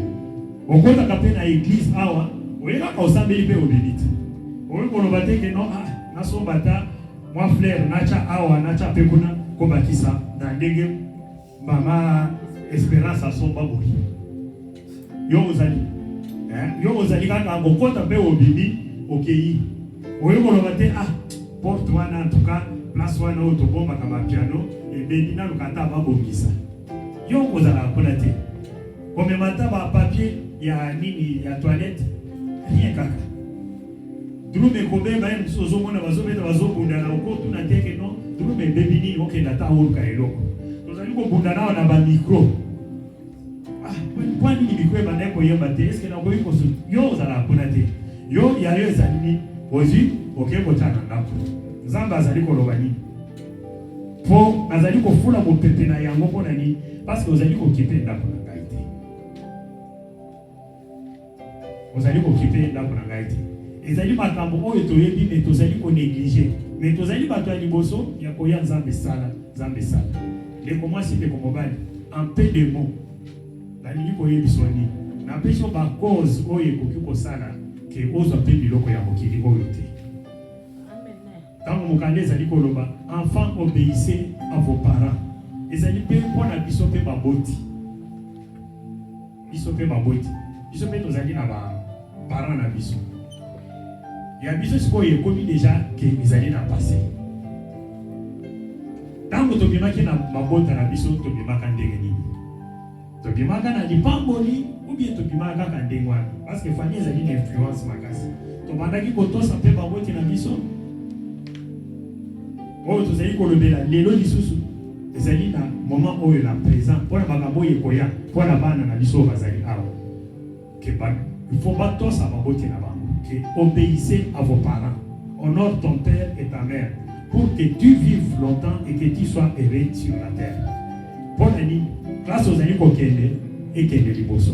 Au compte à capter dans l'église, vous voyez quand on s'embellit au bénite. Vous voyez qu'on va dire que non, na son bata, moi frère, nacha awa, nacha pekuna, kobakisa, dans dege, mama espérance à son baboui. Yo ozali kaka ngokota pe obibi okei oyo koloba te porte wana en tout cas place wana oto bomba kama piano et bedina lukata babongisa yo kozala kola te comme mata ba papier ya nini ya toilette rien kaka drume kobeba en sozo mona bazobeta bazobunda na okotu na teke no drume bebini okenda ta oluka eloko tozali ko bunda na ba micro. Point ni bikwe baneko yemba te eske na ko iko yo za la ponate yo ya yo ezali ozi okeko tana ndako nzamba azali ko loba ni po azali ko fula mo pepe na yango pona ni parce que ozali ko kipe ndako na ngai te ozali ko kipe ndako na ngai te ezali makambo oyo toyebi mais tozali ko négliger mais tozali bato ya liboso ya koya nzambe sala les commencer de komobali en peu de mots nini koyebi soni na peso ba cause oyo ekoki kosala ke ozwa pe biloko ya mokili oyo te. Amen. Tango mokande ezali koloba enfant obéissez à vos parents. Ezali pe mpona biso pe baboti. Biso pe tozali na ba parents na biso. Ya biso sikoyo ekomi déjà ke ezali na passé. Tango tobimaki na mabota na biso tobimaka ndenge nini? Tobimaka na lipamboli ou bien tobimaka kaka ndenge wana parce que famille ezali na influence makasi tobandaki kotosa mpe baboti na biso oyo tozali kolobela lelo lisusu ezali na moment oyo na présent mpona makambo oyo ekoya mpona bana na biso oyo bazali awa il faut batosa baboti na bango que obéissez à vos parents, honore ton père et ta mère pour que tu vives longtemps et que tu sois heureux sur la terre. Pour nani classe ozali kokende ekende liboso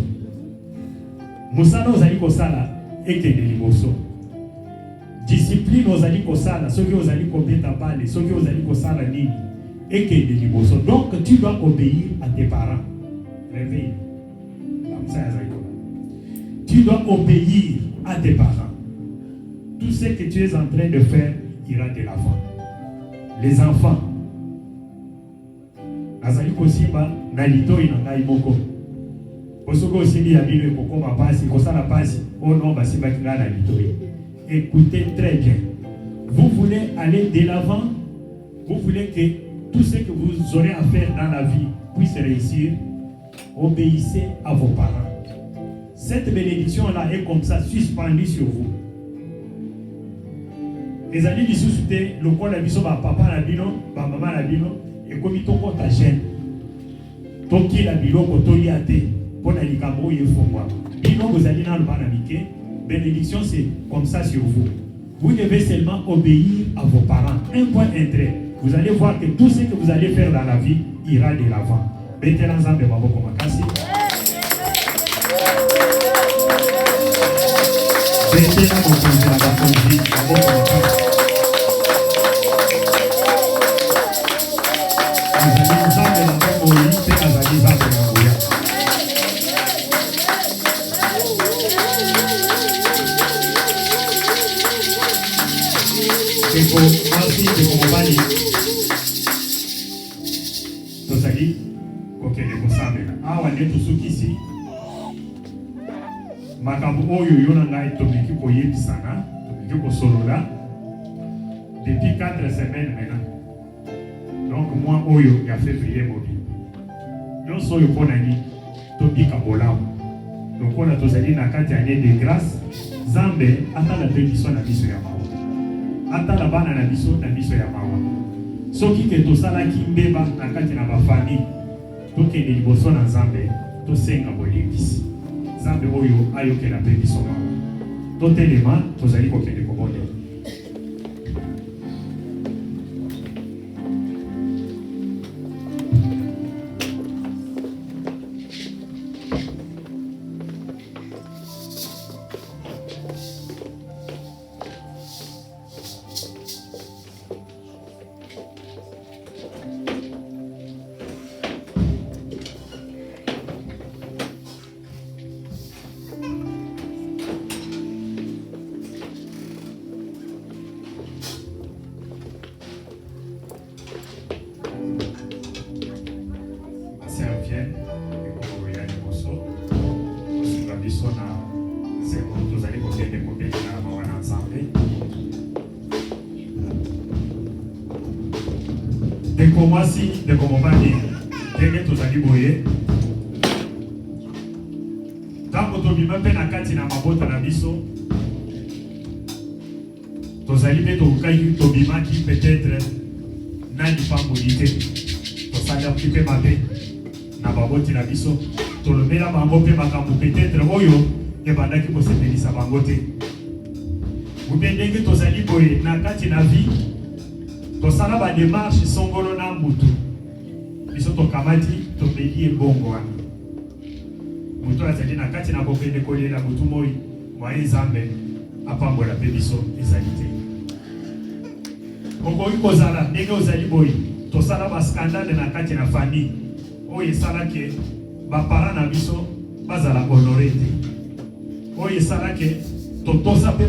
musala ozali kosala ekende liboso discipline ozali kosala soki ozali kobeta bale soki ozali kosala nini ekende liboso. Donc tu dois obéir à tes parents. Réveille. Tu dois obéir à tes parents. Tout ce que tu es en train de faire ira de l'avant. Les enfants nazali kosimba na litoi na ngai moko osoko osimbi ya bino ekokoma pasi kosala pasi ono basimba kinga na litoi. Écoutez très bien, vous voulez aller de l'avant, vous voulez que tout ce que vous aurez à faire dans la vie puisse réussir, obéissez à vos parents. Cette bénédiction-là est comme ça, suspendue sur vous. Les amis qui sousoutent, le corps de biso, papa la bino, maman la bino, et comme ils t'ont ta chaîne. Toki la bino, kotoli ate, pour la likambo, il faut voir. Bino, vous allez dans le banamike, bénédiction, c'est comme ça sur vous. Vous devez seulement obéir à vos parents. Un point intérêt. Vous allez voir que tout ce que vous allez faire dans la vie ira de l'avant. Mettez l'ensemble de Babo Komakasi. Mettez l'ensemble de Babo Komakasi. Tozali kokende kosambela awa nde tosukisi makambo oyo yo na ngai tobiki koyebisana tobiki kosolola depuis 4 semaines maintenant. Donc moi oyo ya février mobile nyonso oyo mpona nini tobika bolamu lokola tozali na kati ya année de grâce. Nzambe atala mpe biso na biso ya mawa, atala bana na biso ya mawa. soki ke tosalaki mbeba na kati na bafamille tokende liboso na Nzambe tosenga bolimbisi Nzambe oyo ayokela mpe biso mawa totelema tozali kokende kobondela. Dekomasi dekomobani tenge tozali boye tango tobima mpe na kati na mabota na biso tozali mpe tobimaki peut-être nani pamboli te tosalaki mpe mabe na baboti na biso tolobela bango mpe makambo peut-être oyo ebandaki kosepelisa bango te ube ndenge tozali boye na kati na vie tosala ba démarche songolo na mutu biso tokamati tobeli ebongo wana mutu azali na kati na bokende kolela mutu moi mwa Nzambe apambola mpe biso ezali te okoki kozala ndenge ozali boye tosala ba scandale na kati na famille oyo esalaki bapara na biso bazala honoré te oyo esalaki totosa mpe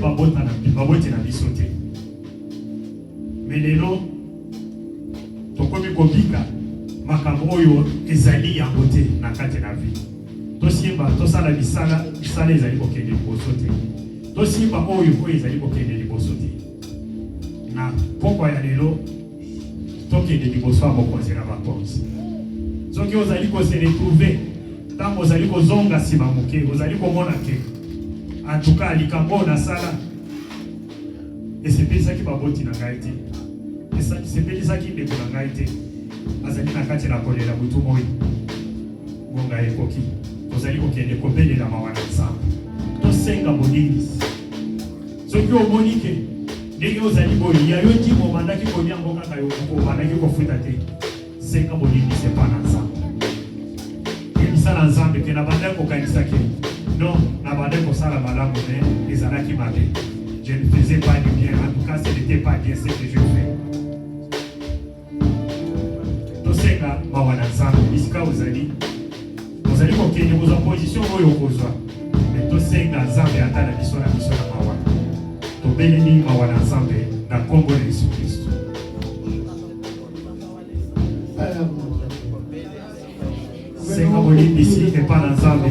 baboti na biso te. Mais lelo tokomi kobika makambo oyo ezali yango te na kati na vie tosimba tosala bisala ezali kokende liboso te tosimba oyo ezali kokende liboso te na pokwa ya lelo tokende liboso ya bokonzi na bakonzi soki ozali kose retrouver ntango ozali kozonga nsima moke ozali komona ke en tout cas likambo nasala esepelisaki baboti na ngai te esepelisaki ndeko na ngai te azali na kati na kolela butu moi ngonga ekoki tozali kokende kobelela mawa na Nzambe tosenga bolingisi soki omoni ke ndenge ozali boye ya yo ndimo obandaki kolia ngo kaka yo obandaki kofuta te senga bolingisi epa na Nzambe yebisa na Nzambe ke nabandaki kokanisa ke non nabandaki kosala malamu me ezalaki mabe. Je ne faisais pas du bien. En tout cas, ce n'était pas bien ce que je fais. Tosenga mawana Nzambe bisika ozali kokende kozwa position oyo okozwa mais tosenga Nzambe atala biso na mawa tobeleli mawana Nzambe na kombo na Yesu Kristo. Senga bolimbisi epa na Nzambe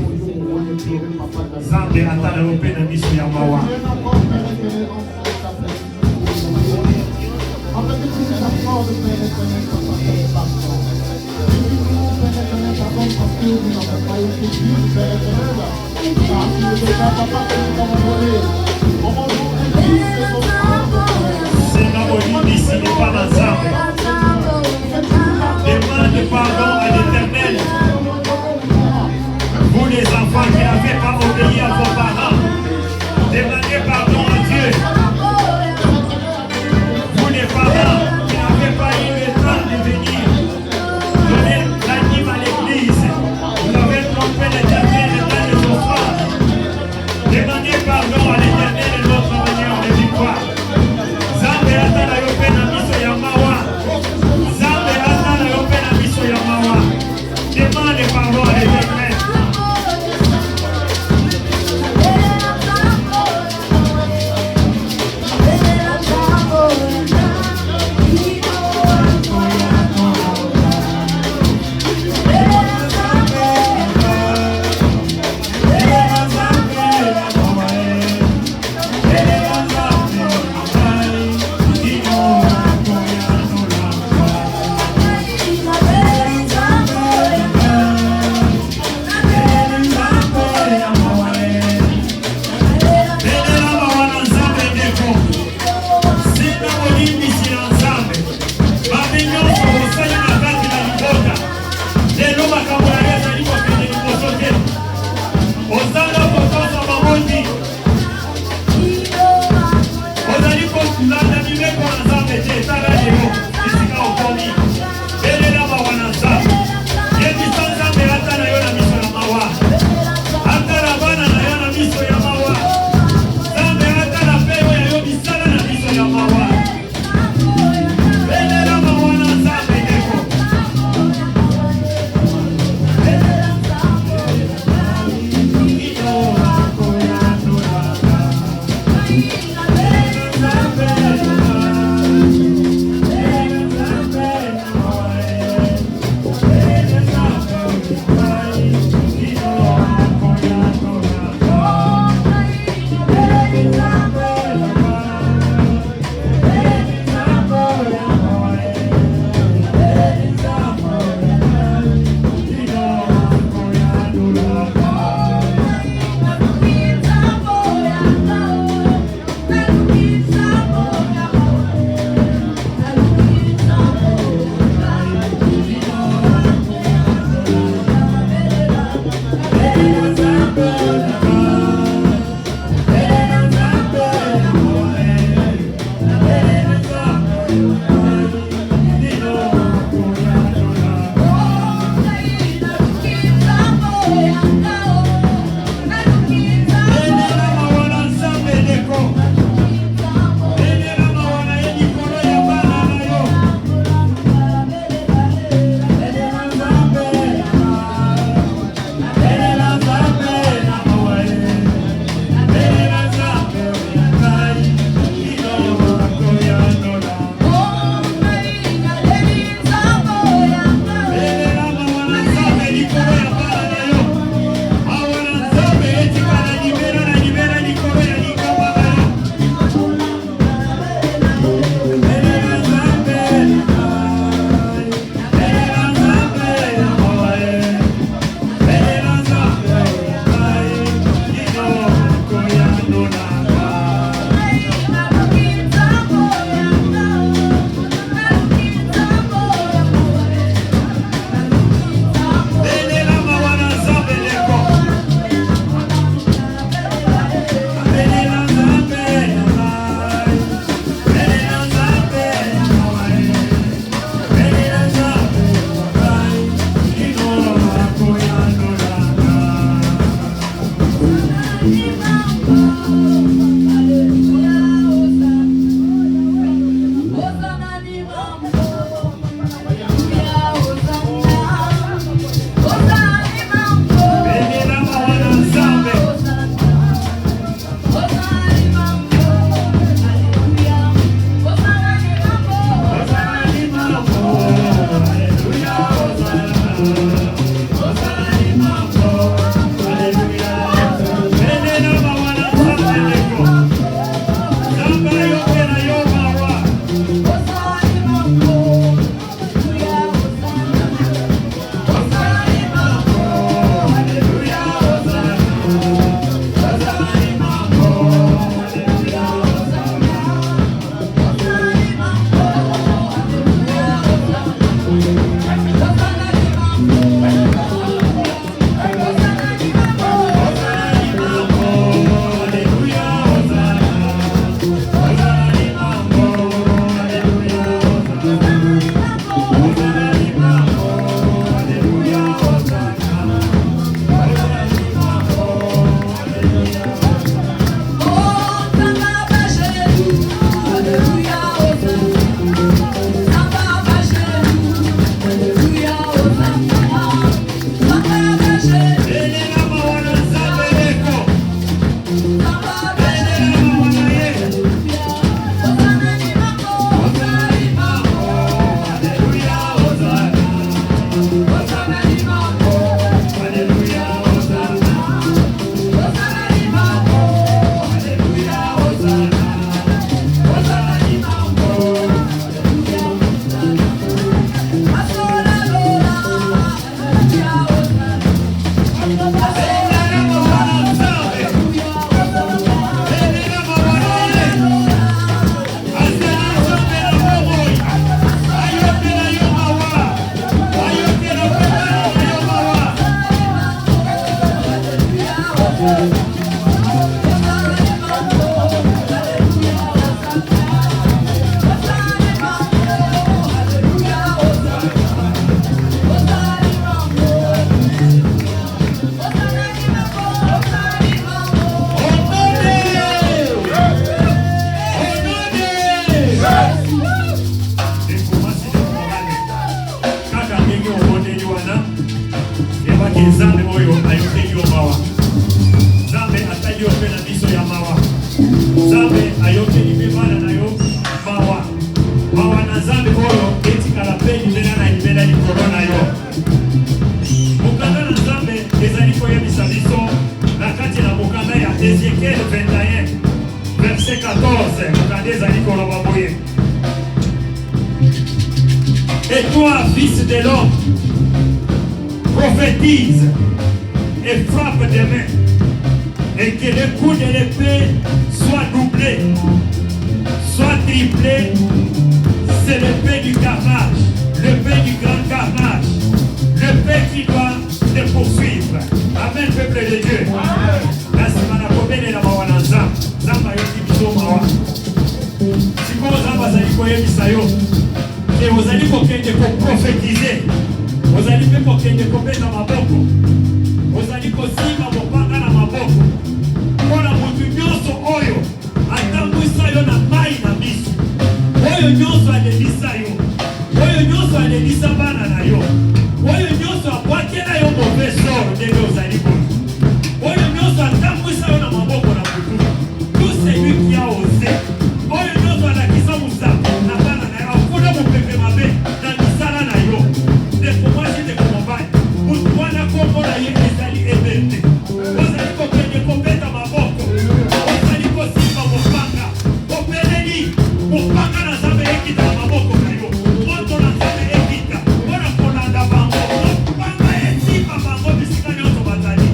Nzambe atala yo mpe na miso ya mawa senga bolimbisi epa na Nzambe demande pardon à l'Éternel. Vous les enfants qui n'avez pas obéi à vos parents, demandez pardon à Dieu. Vous les parents qui n'avez pas eu le temps de venir donner la dîme à l'église, vous avez trompé l'Éternel dans les offrandes. Et toi, fils de l'homme, prophétise et frappe des mains, et que le coup de l'épée soit doublé, soit triplé. C'est l'épée du carnage, l'épée du grand carnage, l'épée qui doit te poursuivre. Amen, peuple de Dieu. La semaine prochaine, la mawana zamba yoki bisomawa. Si vous avez et vous allez prophétiser, vous allez mettre ma boko, vous allez kosima mopanga na maboko. Mpona mutu nyonso oyo atambwisa yo na mai na miso, oyo nyonso alelisa yo, oyo nyonso alelisa bana na yo, oyo nyonso abwakela yo mauvais sort ndenge ozali boye, oyo nyonso atambwisa yo na maboko na mutu, tout celui qui a osé, oyo nyonso alakisa musapo na bana na yo, akuna mopepe mabe na misala na yo, ndeko mwasi ndeko mobali, mutu wana kombo na ye ezali ebende. Ozali kokende kobeta maboko, ozali kosimba mopanga, opeleli mopanga na Nzambe ekita na maboko na yo, moto na Nzambe ekita mpona kolanda bango, mopanga esimba bango bisika nyonso bazali.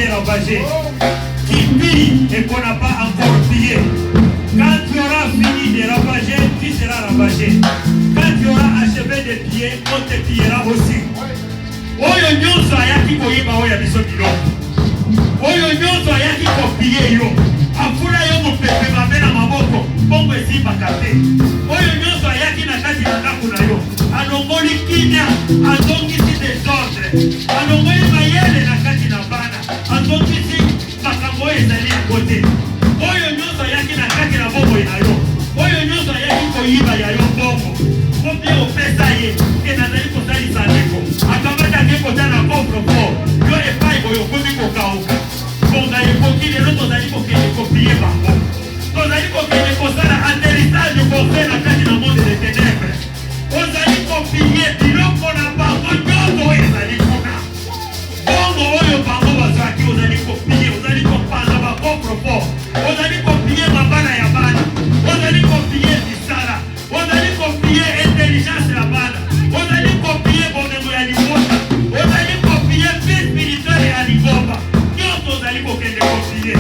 ravagé. Qui pille et qu'on n'a pas encore pillé. Quand tu auras fini de ravager, tu seras ravagé. Quand tu auras achevé de piller, on te pillera aussi. Oyo nyonso ayaki koyiba oyo biso biloko. Oyo nyonso ayaki kopiller yo. Afula yo mopepe mabe na maboko, bongo esimbaka te. Oyo nyonso ayaki na kati na ndako na yo. Alongoli kimia, azongisi desordre. Alongoli mayele na kati na bana. Azongisi makambo ezali ya kote. Oyo nyonso ayaki na kati na bongo na yo. Oyo nyonso ayaki koyiba ya yo bongo. Kopie opesa ye, ke nazali kosalisa ndeko. Akamata ndeko tana kopro po. Yo epai boyo komi kokauka. Konga ekoki lelo tozali kokende kopie bango. Tozali kokende kosala atterrissage forcé na kati na monde de ténèbres. Ozali kopie biloko na bango nyonso ezali kuna. Bongo oyo bango bazwaki ozali kopie, ozali kopanza ba kopro po. Ozali kopie mabana ya bana. Ozali kopie bisala. Ozali kopie intelligence ya bana. Ozali kopie bomengo ya libota. Ozali kopie vie spirituelle ya libomba. Nyonso ozali kokende kopie.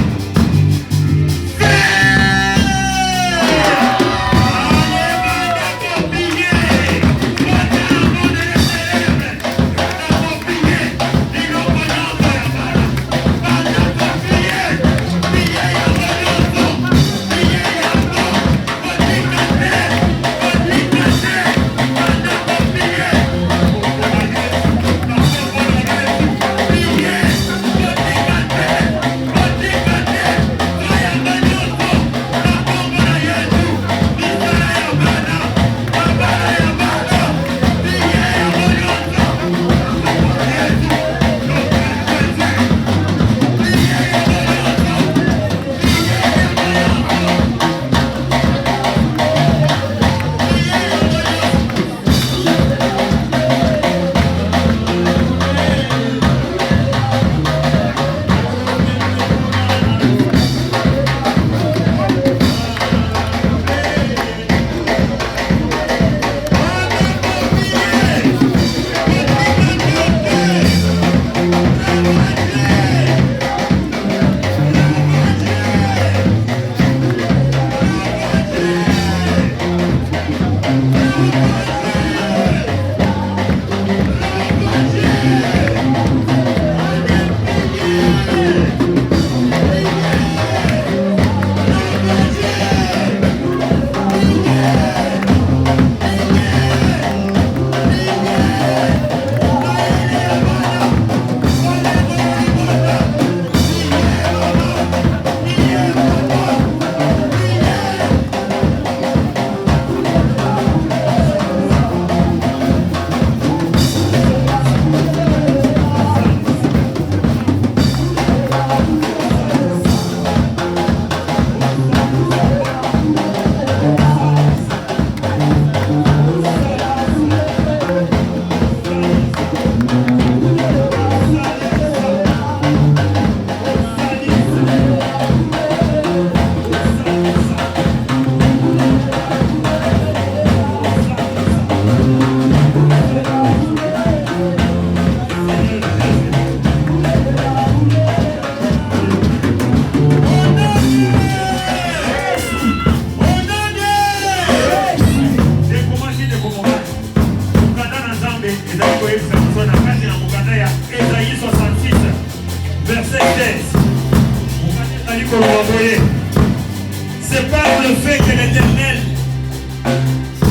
C'est par le fait que l'Éternel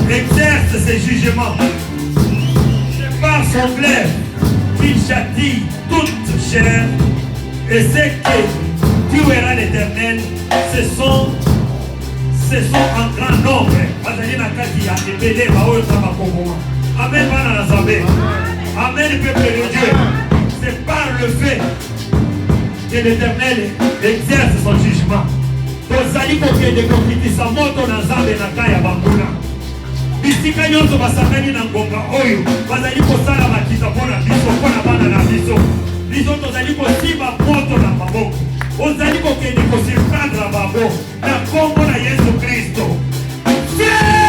exerce ses jugements. C'est par son glaive qu'il châtie toute chair. Et c'est que tuera l'Éternel, ce sont en grand nombre. Amen, Amen, peuple de Dieu. C'est par le fait que l'Éternel exerce son jugement. Tozali kokende kokitisa moto na Nzambe na kaya banguna. Bisika nyonso basangani na ngonga oyo bazali kosala makita mpona biso, mpona bana na biso. Biso tozali kosimba moto na maboko. Ozali kokende kosifandra bango na kombo na Yesu Kristo. Yeah!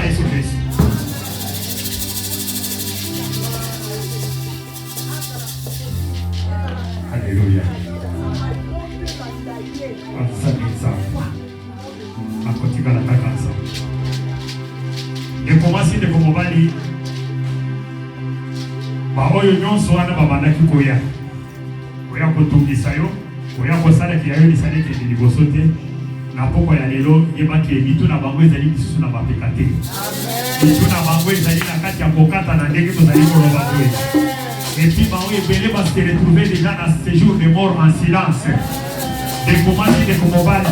Yesu Kristo. Alléluia. Akotika na takansa. Ngekomasi ndekomobali. Baoyo nyonso wana babandaki koya. Koya kotungisa yo, koya kosalaki yayo lisaleki de liboso te. Na poko ya lelo yebaki bitu na bango ezali bisusu na bapeka te. Bitu na bango ezali na kati ya kokata na ndenge tozali koloba boye. Et puis bango ebele basi retrouver déjà dans ce séjour de mort en silence. Ndekomasi ndekomobali.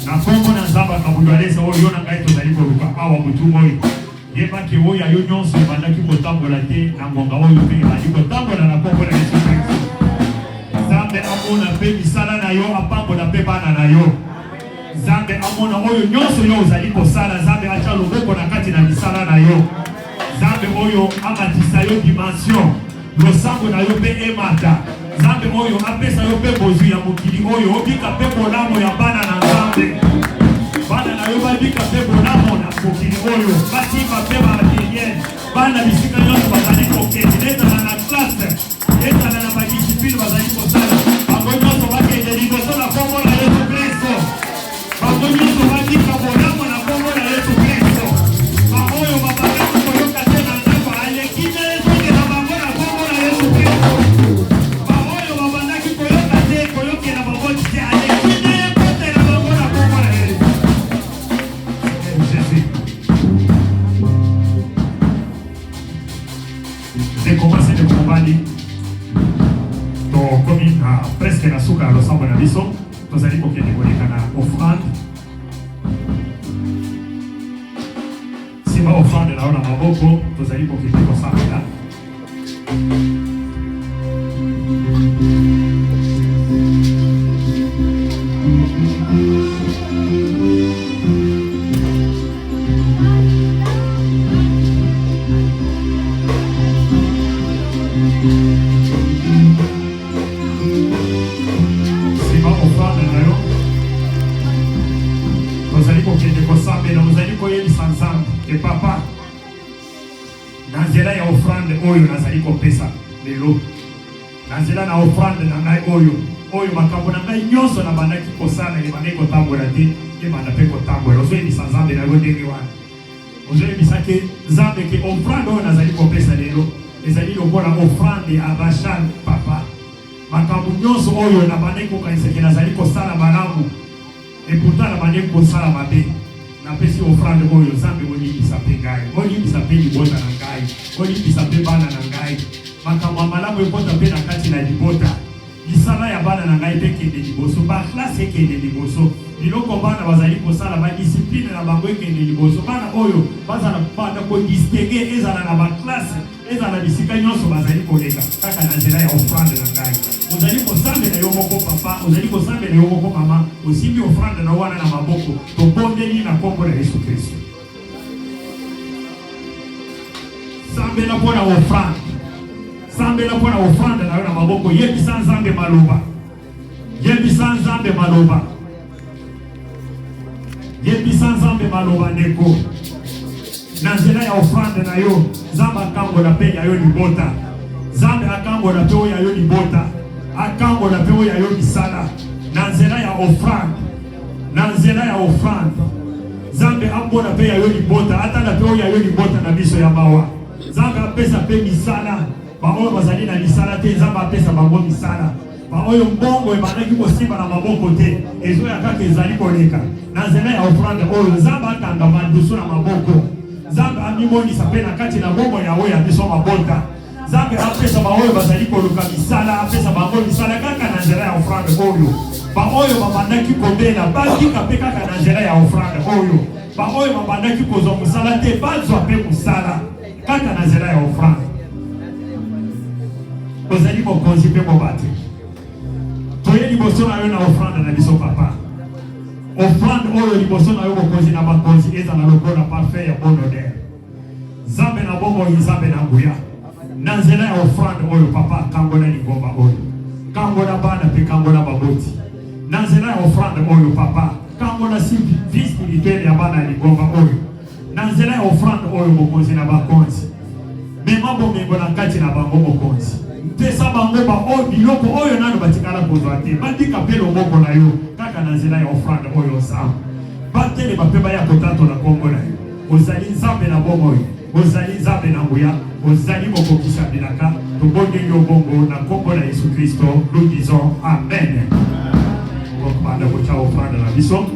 Na kongo na nzamba kabudwalesa oyo na ngai tozali koluka awa mutu moyo. Yebaki oyo ayo nyonso ebandaki kotambola te na ngonga oyo mpe ebandi kotambola na kongo na Yesu Kristo. Nzambe amona mpe misala na yo apambola mpe bana na yo. Nzambe amona oyo nyonso yo ozali kosala. Nzambe atia loboko na kati na misala na yo. Nzambe oyo amatisa yo dimension. Losango na yo mpe emata. Nzambe oyo apesa yo mpe bozwi ya mokili oyo obika mpe bolamo ya bana na Nzambe. Bana na yo babika mpe bolamo na mokili oyo batimba mpe baatelier. Bana bisika nyonso bazali kokende ezala na classe ezala na badiscipline bazali kosala. Bango nyonso bakende liboso na kombo na Yesu Kristo. Bango nyonso babika bolamo na kombo na Yesu Kristo. Baoyo babakaki koyoka te na ndako aleki te ezoke na bango na kombo na Yesu Kristo. Baoyo babandaki koyoka te koyoke na bango te aleki te ekote na bango na kombo na Yesu. Jésus. J'ai commencé de combattre. Donc, comme presque la souka à l'ensemble de la maison, nous allons pour qu'il y ait une offrande. Si ma offrande là, on a ma boko, nous allons pour qu'il y ait une offrande là. Et papa, Nanzela ya offrande oyo nazali kopesa lelo. Nanzela na offrande na ngai oyo makambo na ngai nyonso na bandaki kosala ebandaki kotambola te ebanda mpe kotambola. Ozoyebisa Nzambe na yo ndenge wana. Ozoyebisa ke Nzambe ke offrande oyo nazali kopesa lelo ezali lokola offrande ya bashal papa. Makambo nyonso oyo na bandaki kokanisa ke nazali kosala malamu et pourtant na bandaki kosala mabe. Napesi offrande oyo Nzambe olibisa mpe ngai, olibisa mpe libota na ngai, olibisa mpe bana na ngai. Makambo malamu ekota mpe na kati na libota. Lisala ya bana na ngai mpe kende liboso, baklase ekende liboso. Biloko bana bazali kosala badiscipline na bango ekende liboso. Bana oyo bazala banda kodistingue ezala na baklase, ezala bisika nyonso bazali koleka kaka na nzela ya offrande na ngai. Ozali kosambela yo moko papa, ozali kosambela yo moko mama, osimbi offrande na wana na maboko, tobondeli na kombo na Yesu Kristo. Sambela mpona offrande. Sambela mpona offrande na yo na maboko, yebisa Nzambe maloba. Yebisa Nzambe maloba. Yebisa Nzambe maloba ndeko. Na nzela ya offrande na yo, Nzambe akambola mpe ya yo libota. Nzambe akambola mpe oyo ya yo libota. Akambola mpe oyo ya yo misala. Na nzela ya offrande. Na nzela ya offrande. Nzambe ambola mpe ya yo libota. Atala mpe oyo ya yo libota na biso ya mawa. Nzambe apesa mpe misala. Baoyo bazali na misala te, Nzambe apesa bango misala. Baoyo mbongo ebandaki kosimba na maboko te, ezoya kaka ezali koleka. Na nzela ya offrande oyo Nzambe atanga bandusu na maboko. Nzambe amimonisa mpe na kati na bongo ya oyo ya biso mabota. Nzambe apesa baoyo bazali koluka misala, apesa bango misala kaka na nzela ya offrande oyo. Baoyo babandaki kobela bakika mpe kaka na nzela ya offrande oyo. Baoyo babandaki kozwa musala te bazwa mpe musala kaka na nzela ya offrande. Ozali mokonzi mpe mobati. Toye liboso na yo na offrande na biso papa. Offrande oyo liboso na yo mokonzi na bakonzi ezala lokola parfait ya bon odeur. Nzambe na bongo Nzambe na nguya. Na nzela ya offrande oyo papa kangola lingomba oyo. Kangola bana mpe kangola baboti. Na nzela ya offrande oyo papa kangola vie spirituelle ya bana lingomba oyo. Na nanzela ya offrande oyo mokonzi na bakonzi mema bomengo na kati na bango mokonzi pesa bango ba oyo biloko oyo nano batikala kozwa te bandika mpe loboko na yo kaka na nzela ya offrande oyo nzambe batelema mpe baya kotatola kombo na yo ozali nzambe na bomoi ozali nzambe na nguya ozali mokokisa bilaka tobondeli yo bongo na kombo na Yesu Kristo nous disons amen. Banda kocha offrande na biso.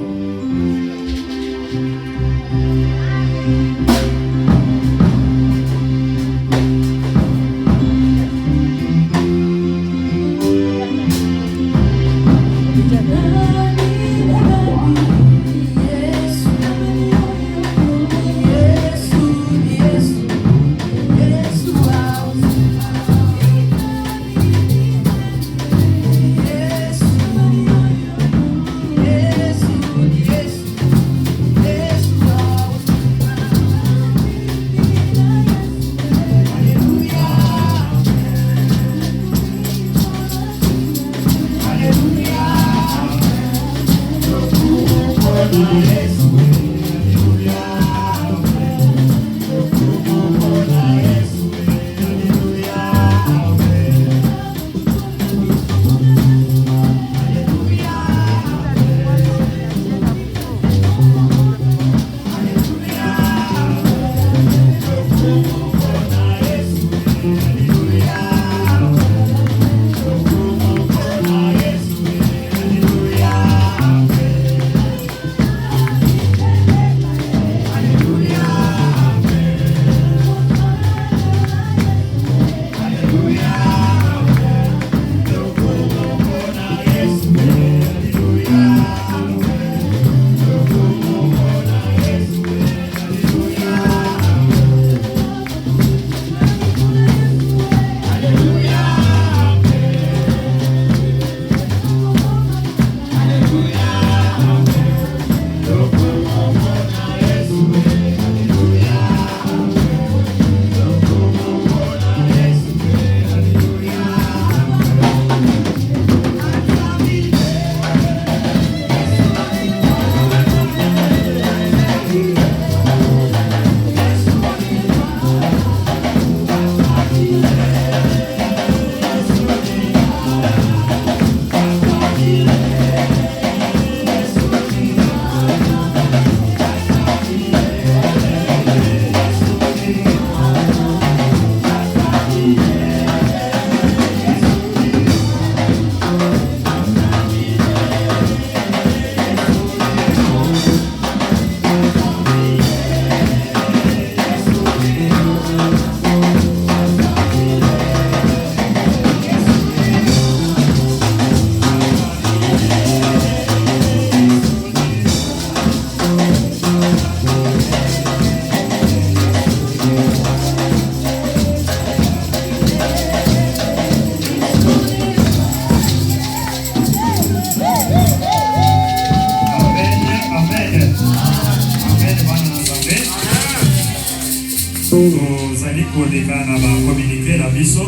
Kodeka na ba communiquer la biso.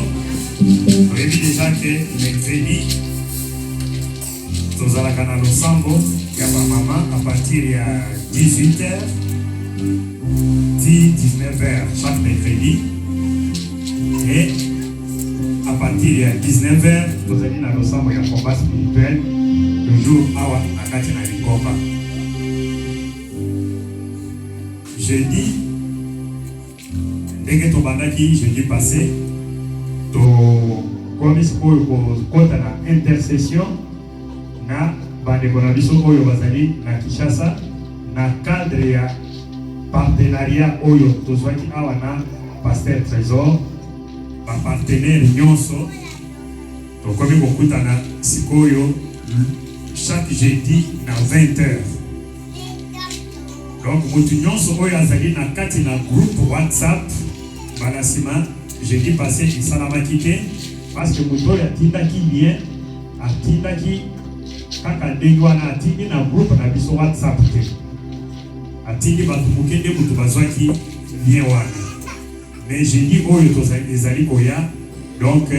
Oyebi déjà que mercredi tozalaka na losambo ya ba mama à partir ya 18h 19h chaque mercredi et à partir ya 19h tozali na losambo ya combat spirituel toujours awa na kati na Lingomba. Jeudi dès que tobandaki jeudi passé to komis oyo kota na intercession na bandeko na biso oyo bazali na Kinshasa na cadre ya partenariat oyo tozwaki awa na Pasteur Trésor ba partenaire nyonso tokomi kokutana sikoyo chaque jeudi na 20h. Donc mutu nyonso oyo azali na kati na groupe WhatsApp Balasima, jeudi passé, il s'en a maquillé parce que Mouto a tindaki lien, a tindaki kaka dengwana a tindi na groupe na biso WhatsApp te. A tindi batu mukende mutu bazwaki lien wana. Mais jeudi oyo tozali ezali koya, donc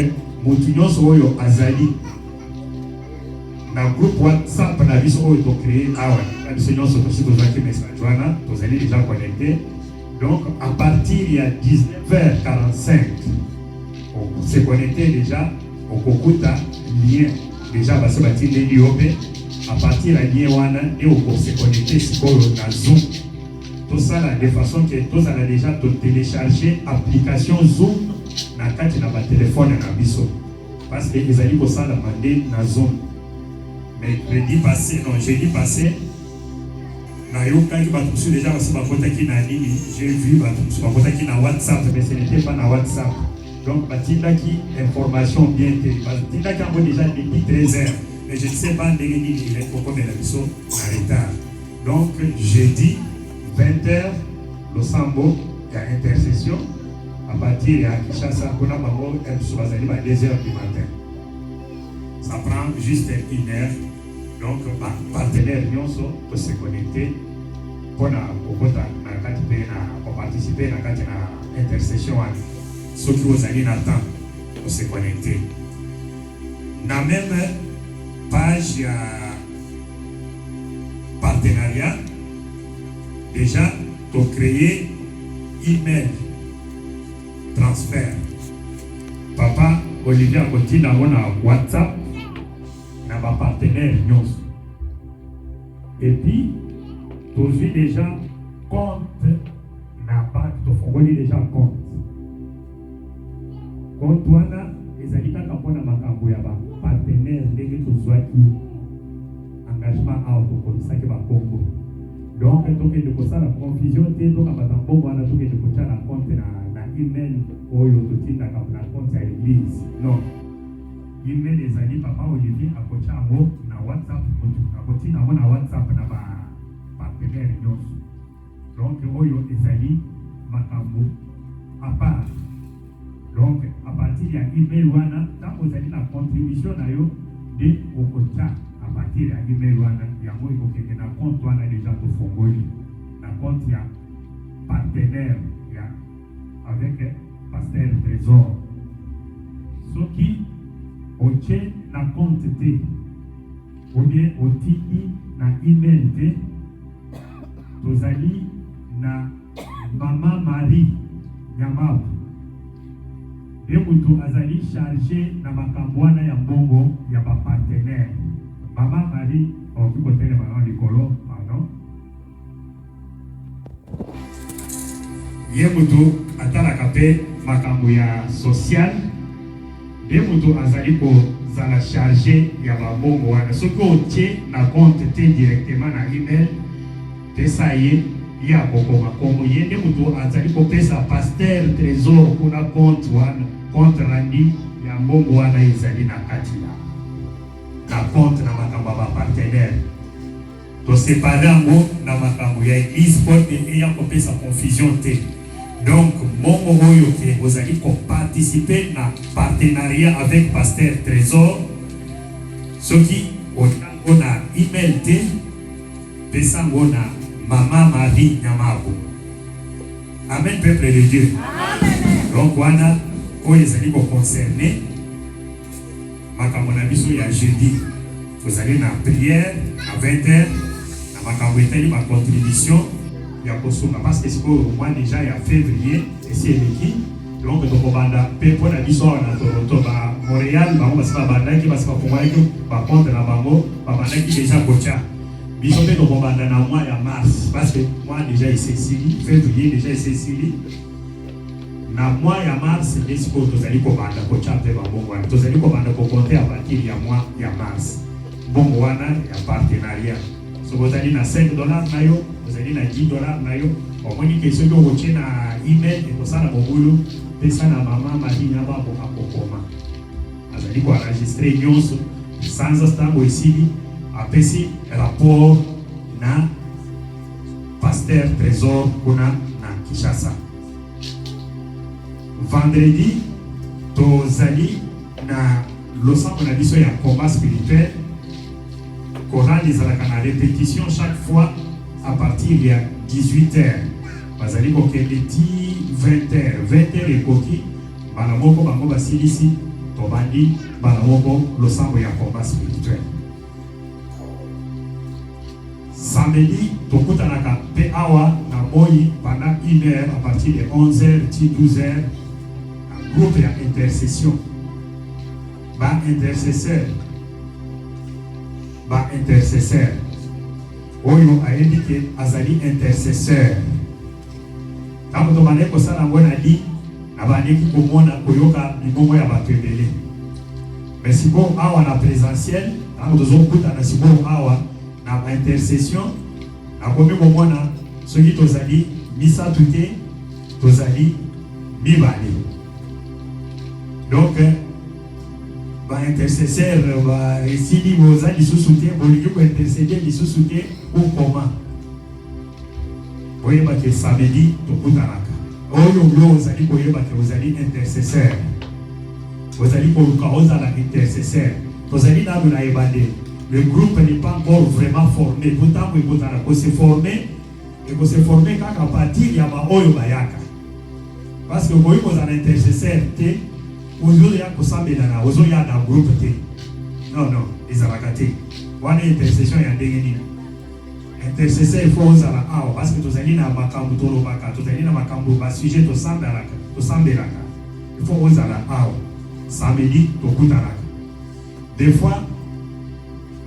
mutu nyonso oyo azali na groupe WhatsApp na biso oyo to créé awa. Na biso nyonso tosi tozwaki message wana, tozali déjà connecté. Donc, à partir de 19h45, on s'est connecté déjà au Kokuta lien. Déjà, parce que à partir de lien, on s'est connecté sur Zoom. Tout ça, de façon que tout ça a déjà téléchargé l'application Zoom dans le téléphone. Parce que les amis ça demandé dans Zoom. Mais jeudi passé, déjà j'ai vu na WhatsApp, mais ce n'était pas dans WhatsApp. Donc, information bien déjà depuis 13h. Mais je ne sais pas il est en retard. Donc, jeudi, 20h, le Sambo, il y a intercession. À partir de Kinshasa, on a 2h du matin. Ça prend juste 1 heure. Donc, partenaire Nyonso pour se connecter pour participer à l'intercession. Ceux qui vous allez attendre pour se connecter. Dans la même page partenariat, déjà, tu as créé email transfert. Papa Olivier a continué dans WhatsApp. Dans ma partenaire Nyonso. Et puis, tu as déjà compte na banque, tu as déjà compte. Compte wana, les alika kapona makambo ya ba partenaire ndenge tozwaki engagement à autokomisa ke ba Congo. Donc, tu as de la confusion, tu as de la compte na email oyo totinda na compte ya l'église. Non. Email les amis papa Olivier a coaché à moi na WhatsApp, na WhatsApp na ba partenaire Nyonso. Donc oyo les amis makambo à part. Donc à partir de email wana, tant vous avez la contribution na yo de okocha à partir de email wana, ya moi il na compte wana déjà to fongoli. Na compte ya partenaire ya avec pasteur Trésor. Ce qui oche na compte te ou bien otiki na email te tozali na Maman Marie Nyamabu de mutu azali chargé na makambwana ya mbongo ya ba partenaire. Maman Marie okikotele bana likolo pardon ye mutu atalaka pe makambo ya social. De mutu azali ko zala chargé ya babongo wana soki otie na compte te directement na email pesa ye ya kokoma komo ye. De mutu azali ko pesa pasteur Trésor kuna compte wana compte randi ya mbongo wana ezali na kati na compte na makambo ba partenaire to séparer ngo na makambo ya église pour que ya ko pesa confusion te. Donc, mon oyo que vous allez participer à partenariat avec Pasteur Trésor, ce qui ont email te, pesangona Maman Marie Nyamabu. Amen, peuple de Dieu. Amen. Donc, voilà, quand les allez concernés, Makamonabiso ya jeudi, vous allez dans la prière à 20h, dans ma contribution. Parce que c'est au mois déjà il y a février et c'est l'équipe donc on va pour la mission à Toronto Montréal on va se faire banda qui va se faire pour moi va prendre la bango va banda qui déjà coacha mission de on va dans mois de mars parce que moi déjà ici février déjà ici na mois de mars les sports tous allez commanda coacha pe bango tous allez commanda pour compter à partir du mois de mars bon wana ya partenariat so vous allez na $5 na yo vous allez na $10 na yo au moins que ceux qui ont reçu na email et pour ça na boulot pesa na Maman Marie Nyamabu akokoma azali ko enregistrer nyonso sans stambo ici apesi rapport na pasteur Trésor kuna na Kinshasa. Vendredi tozali na losambo na biso ya combat spirituel. Coran les a la répétition chaque fois à partir de 18h. Bazali ko keleti 20h. 20h et koki balamoko bango basilisi tobandi balamoko losambo ya combat spirituel. Samedi tokutana ka pe awa na boyi pendant 1 heure, à partir de 11h, 12h, un groupe d'intercession. Intercesseur. Oyo a indiqué Azali intercesseur. Quand on demande que ça n'a pas dit, n'abandonne qui comment na koyoka limongo ya batebele. Mais si bon awa na présentiel, quand nous avons écouté na si bon awa na intercession, na komi comment na ceux qui tozali misa tuté, tozali mibali. Donc ba intercesseur ba esili boza lisusuté bolingi ko intercéder lisusuté ou comment oyeba ke samedi tokutanaka oyo lo ozali koyeba ke ozali intercesseur ozali koluka ozala intercesseur tozali nanu na ebande le groupe n'est pas encore vraiment formé pourtant kozala ko se former et ko se former kaka à partir ya ba oyo bayaka parce que boyi kozala intercesseur te aujourd'hui ya kosambela na ozoya na groupe te non ezalaka te wana intercession ya ndenge nini intercesseur il faut ozala awa parce que tozali na makambo tolobaka tozali na makambo basujet tosambelaka il faut ozala awa samedi tokutanaka des fois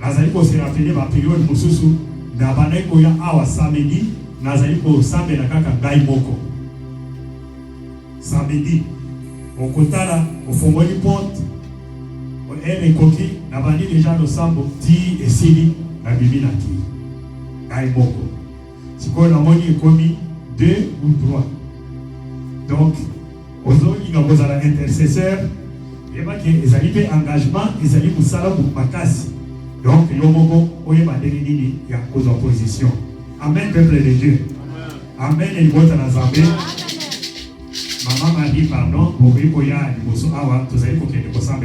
nazali kose rappeler bapériode mosusu na bandaki koya awa samedi nazali kosambela kaka ngai moko samedi okotala ofongoli porte ekoki na bandi déjà losambo ti esili na bibi na ki ngai moko sikoyo namoni ekomi 2 ou 3 donc ozolinga kozala intercesseur yebaki ezali mpe engagement ezali kosala makasi donc yo moko oyeba ndenge nini ya kozwa position amen peuple de Dieu amen elibota na Nzambe. Maman m'a dit pardon, pour que vous ayez des choses à voir, vous allez pour que vous ayez des choses à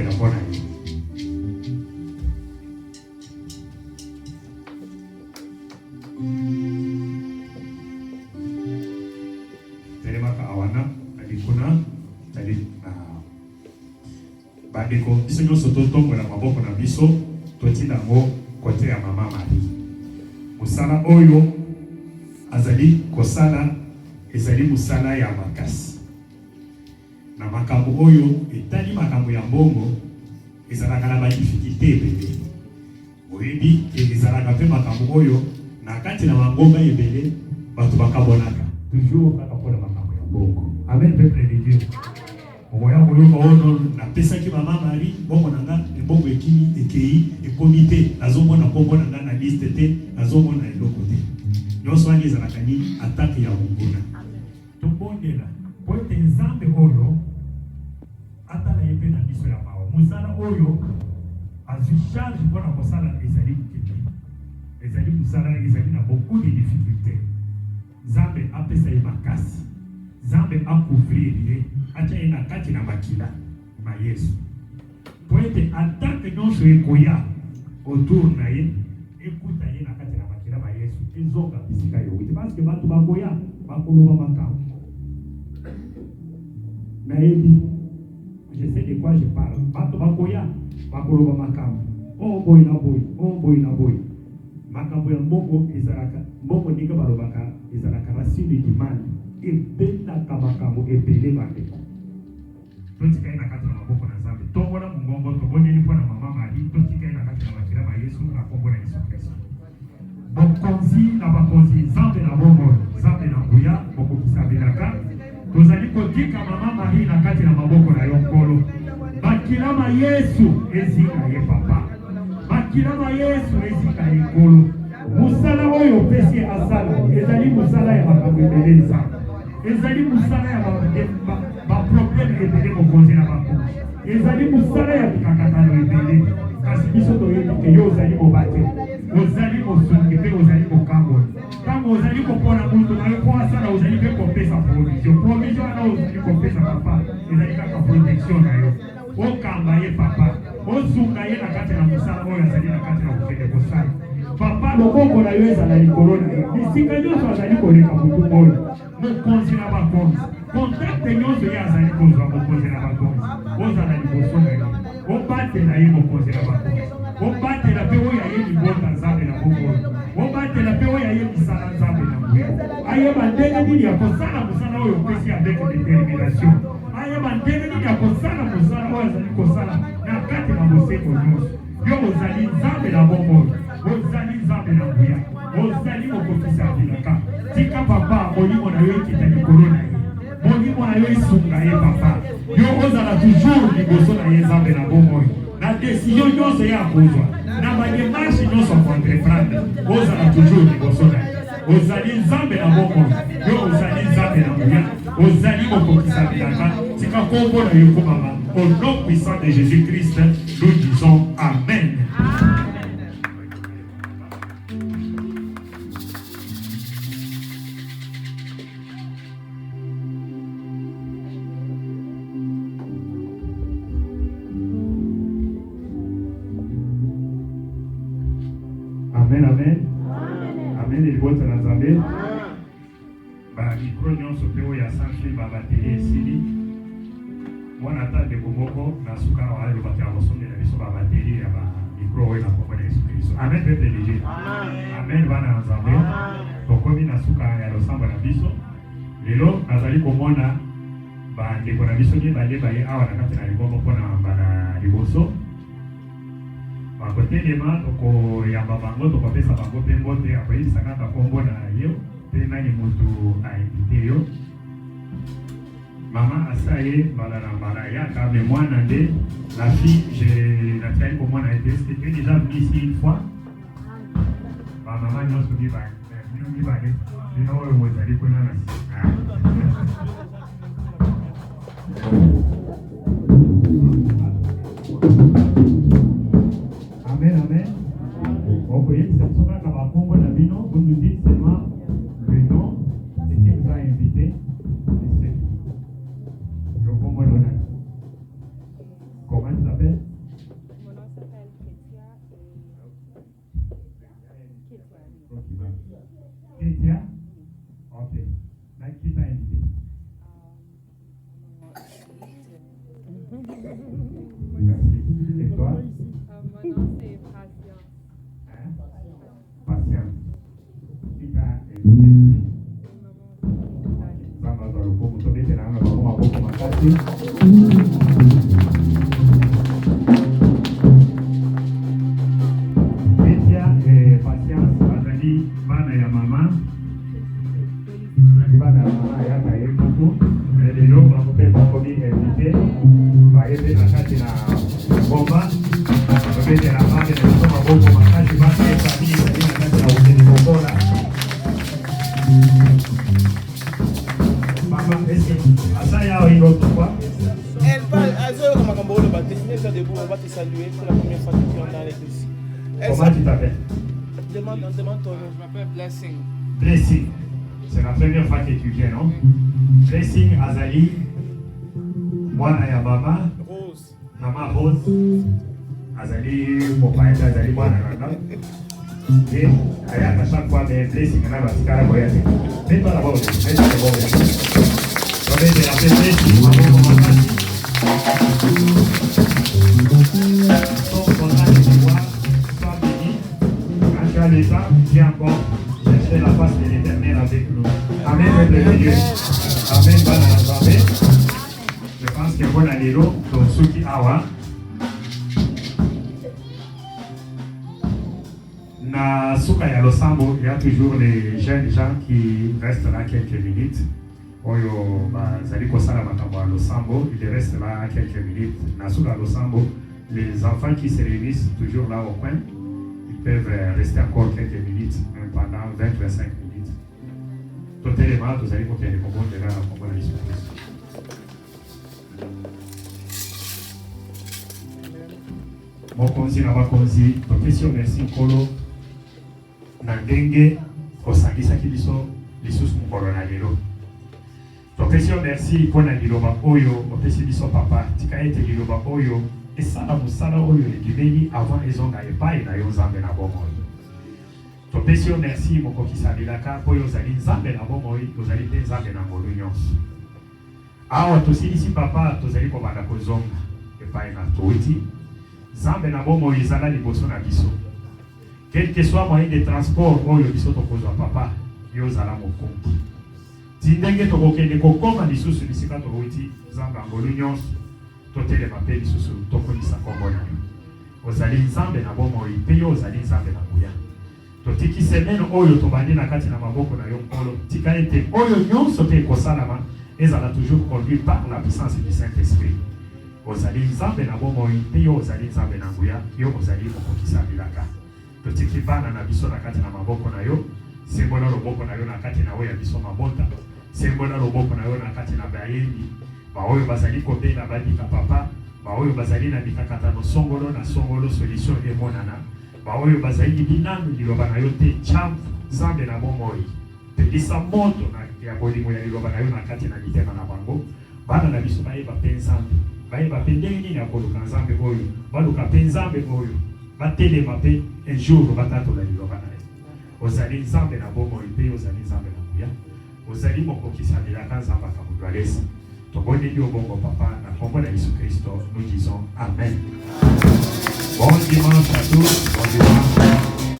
bandeko biso nyonso totongola maboko na biso totinda ngo kote ya mama Marie musala oyo azali kosala ezali musala ya makasi na makambo oyo etali makambo ya mbongo ezalaka na badifficulté ebele oyebi ezalaka mpe makambo oyo na kati na mangomba ebele bato bakabonaka toujours kaka mpona makambo ya mbongo amen peuple de Dieu omoya koyoka ono napesaki mama Marie bongo na nga ebongo ekimi ekei ekomi te nazomona bongo na nga na liste te nazomona eloko te nyonso wana ezalaka nini atake ya monguna tobondela po ete Nzambe oyo atala ye mpe na biso ya mawa mosala oyo azwi charge mpona kosala ezali mokili ezali mosala ezali na beaucoup de difficulté Nzambe apesa ye makasi Nzambe akouvrir ye atia ye na kati na makila ma Yesu po ete atake nyonso ekoya autour na ye ekuta ye na kati na makila ma Yesu ezonga bisika yo wuti parce que bato bakoya bakoloba makambo nayebi je sais de quoi je parle bato bakoya bakoloba makambo oh boy na boy makambo ya mbongo ezalaka mbongo ndenge balobaka ezalaka racine du mal ebelaka makambo ebele bandeko totika na kati na maboko na Nzambe tongola mongongo toboneli mpona mama Marie totika na kati na makila ma Yesu na kombo na Yesu Kristo bokonzi na bakonzi Nzambe na bongo Nzambe na nguya bokokisabelaka tozali kotika mama Marie na kati na maboko na yo nkolo makila ma Yesu ezika ye papa makila ma Yesu ezika ye nkolo musala oyo pesi asala ezali musala ya makambo ebele Nzambe ezali musala ya ba problème ebele mokonzi na bakonzi ezali musala ya bikakatano ebele kasi biso toyebi ke yo ozali mobate ozali mosungi mpe ozali mokambo ntango ozali kopona mutu na yo po asala ozali mpe kopesa provision wana ozali kopesa papa ezali kaka protection na yo okamba ye papa osunga ye na kati na mosala oyo azali na kati na kokende kosala papa loboko na yo ezala likolo na yo bisika nyonso azali koleka motu oyo mokonzi na bakonzi kontakte nyonso ye azali kozwa mokonzi na bakonzi ozala liboso na ye obatela ye mokonzi na bakonzi obatela mpe oyo aye libota Nzambe na bongo obatela mpe oyo aye misala Nzambe na nguya ayeba ndenge nini ya kosala mosala oyo opesi avec détermination, ayeba ndenge nini ya kosala mosala oyo azali kosala na kati na bosembo nyonso. Yo ozali nzambe na bomoi, ozali nzambe na nguya, ozali mokokisa ya bilaka. Tika papa molimo na yo ekita likolo na ye, molimo na yo esunga ye papa. Yo ozala toujours liboso na ye nzambe na bomoi, na décision nyonso ya kozwa, na bademarshe nyonso akoentreprendre, ozala toujours liboso na ye. Ozali nzambe na bomoi, yo ozali nzambe na nguya, ozali mokokisa ya bilaka. Tika kombo na yo komama. Au nom puissant de Jésus-Christ, nous disons Amen. Amen, amen. Amen, il vote na Zambé. Ba micro nyonso pe oyo asanfi ba bateli esili. Mwana ta de komoko na suka wa ayo bakya bosonde na biso ba bateli ya ba micro oyo na kombo na Yesu Kristo. Amen pe belije. Amen bana Nzambe. Tokomi na suka ya losamba na biso. Lelo nazali komona ba ndeko na biso ni bale baye awa na kati na libomo mpona bana liboso. Bakotelema tokoyamba bango tokopesa bango mpe mbote akoyebisaka kombo na yo mpe nani mutu ainvite yo. Maman asaye mbala na mbala yaka mais mwana nde la fille natikali komona ete c'était déjà venu ici une fois. Bamama nyonso mibale bino oyo bozali kuna na Amen, amen. On peut dire que c'est ça qu'on va prendre la vie, non? Vous nous dites seulement le nom de qui vous a invité. Et c'est tout. Je comprends le nom. Comment tu t'appelles? Mon nom s'appelle Ketia. Ketia? Ok. Là, qui t'a invité? Merci. Et toi? Mon nom c'est Patience. Hein? Patience. Qui t'a invité ici? Zamba za lukumu tobete na anga kwa maboko makati. Ketia Patience bazali bana ya mama. Bana ya mama yaka yebuku. Lelo bakope bakomi invité. Baebe na kati na bomba. Tobete na mama na kwa maboko makati basi famille na kati na uteni kokola. Maman, est-ce que Asaya a une autre fois? Elle parle, elle sait comment on va dessiner ça debout, on va te saluer, c'est la première fois que tu es dans l'église. Comment tu t'appelles? Demande ton nom. Je m'appelle Blessing. Blessing. C'est la première fois que tu viens, non? Blessing Azali, mwana ya mama, Rose. mama Rose, Azali, mopaete Azali mwana nanga. Et à chaque fois, mais Blessing na batikala koya te. Mets-toi là-bas, mets-toi là-bas. On va te rappeler Blessing, maman Makati. Son content de te voir, sois béni. Quand tu as le temps, viens encore chercher la face de l'Éternel avec nous. Amen, Père de Dieu. Amen, Bana Amen. Je pense que bon allélo, donc ceux qui awa. Na suka ya losambo, il y a toujours les jeunes gens qui restent là quelques minutes. Oyo bazali kosala makambo ya losambo, ils restent là quelques minutes. Na suka ya losambo, les enfants qui se réunissent toujours là au coin, ils peuvent rester encore quelques minutes, même pendant 20-25 minutes. Totalement, tozali kokende kobondela na kombo na Yesu Kristo. Mokonzi na bakonzi, topesi yo merci nkolo na ndenge osangisaki biso lisusu mokolo na lelo. Topesi yo merci mpona liloba oyo opesi biso papa, tika ete liloba oyo esala mosala oyo edimeli avant ezonga epai na yo nzambe na bomoi. Topesi yo merci mokokisa bilaka mpo oyo ozali nzambe na bomoi, ozali mpe nzambe na ngolu nyonso. Awa tosilisi papa tozali kobanda kozonga epai na touti. Nzambe na bomoi ezala liboso na biso. Quel que soit moyen de transport oyo biso tokozwa papa, yozala mokonzi. Tindenge tokokende kokoma lisusu bisika tokouti nzambe ngolu nyonso totelema mpe lisusu tokomisa kombo na yo. Ozali nzambe na bomoi mpe yo ozali nzambe na nguya. Totiki semaine oyo tobandi na kati na maboko na yo nkolo. Tika ete oyo nyonso mpe ekosalama ezala toujours conduit par la puissance du Saint-Esprit. Ozali nzambe na bomoi mpe yo ozali nzambe na nguya, yo ozali mokokisa bilaka. Totiki bana na biso na kati na maboko na yo, sembola loboko na yo na kati na oyo ya biso mabota, sembola loboko na yo na kati na bayebi, baoyo bazali kobela babika papa, baoyo bazali na bikakatano songolo na songolo solution emonana, baoyo bazali binanu liloba na yo te champ nzambe na bomoi. Pelisa moto na ya bolingo ya liloba na yo na kati na litema na bango, bana na biso bayeba pe nzambe, bayeba pe ndenge nini ya koluka nzambe oyo, baluka pe nzambe oyo, batelema pe un jour batatola liloba na yo. Ozali nzambe na bomoi mpe ozali nzambe na nguya, ozali mokokisa bilaka nzambe akabudwalesi. Toboni yo bongo papa na kombo na Yesu Kristo, nous disons Amen. Bon dimanche à tous, bon dimanche.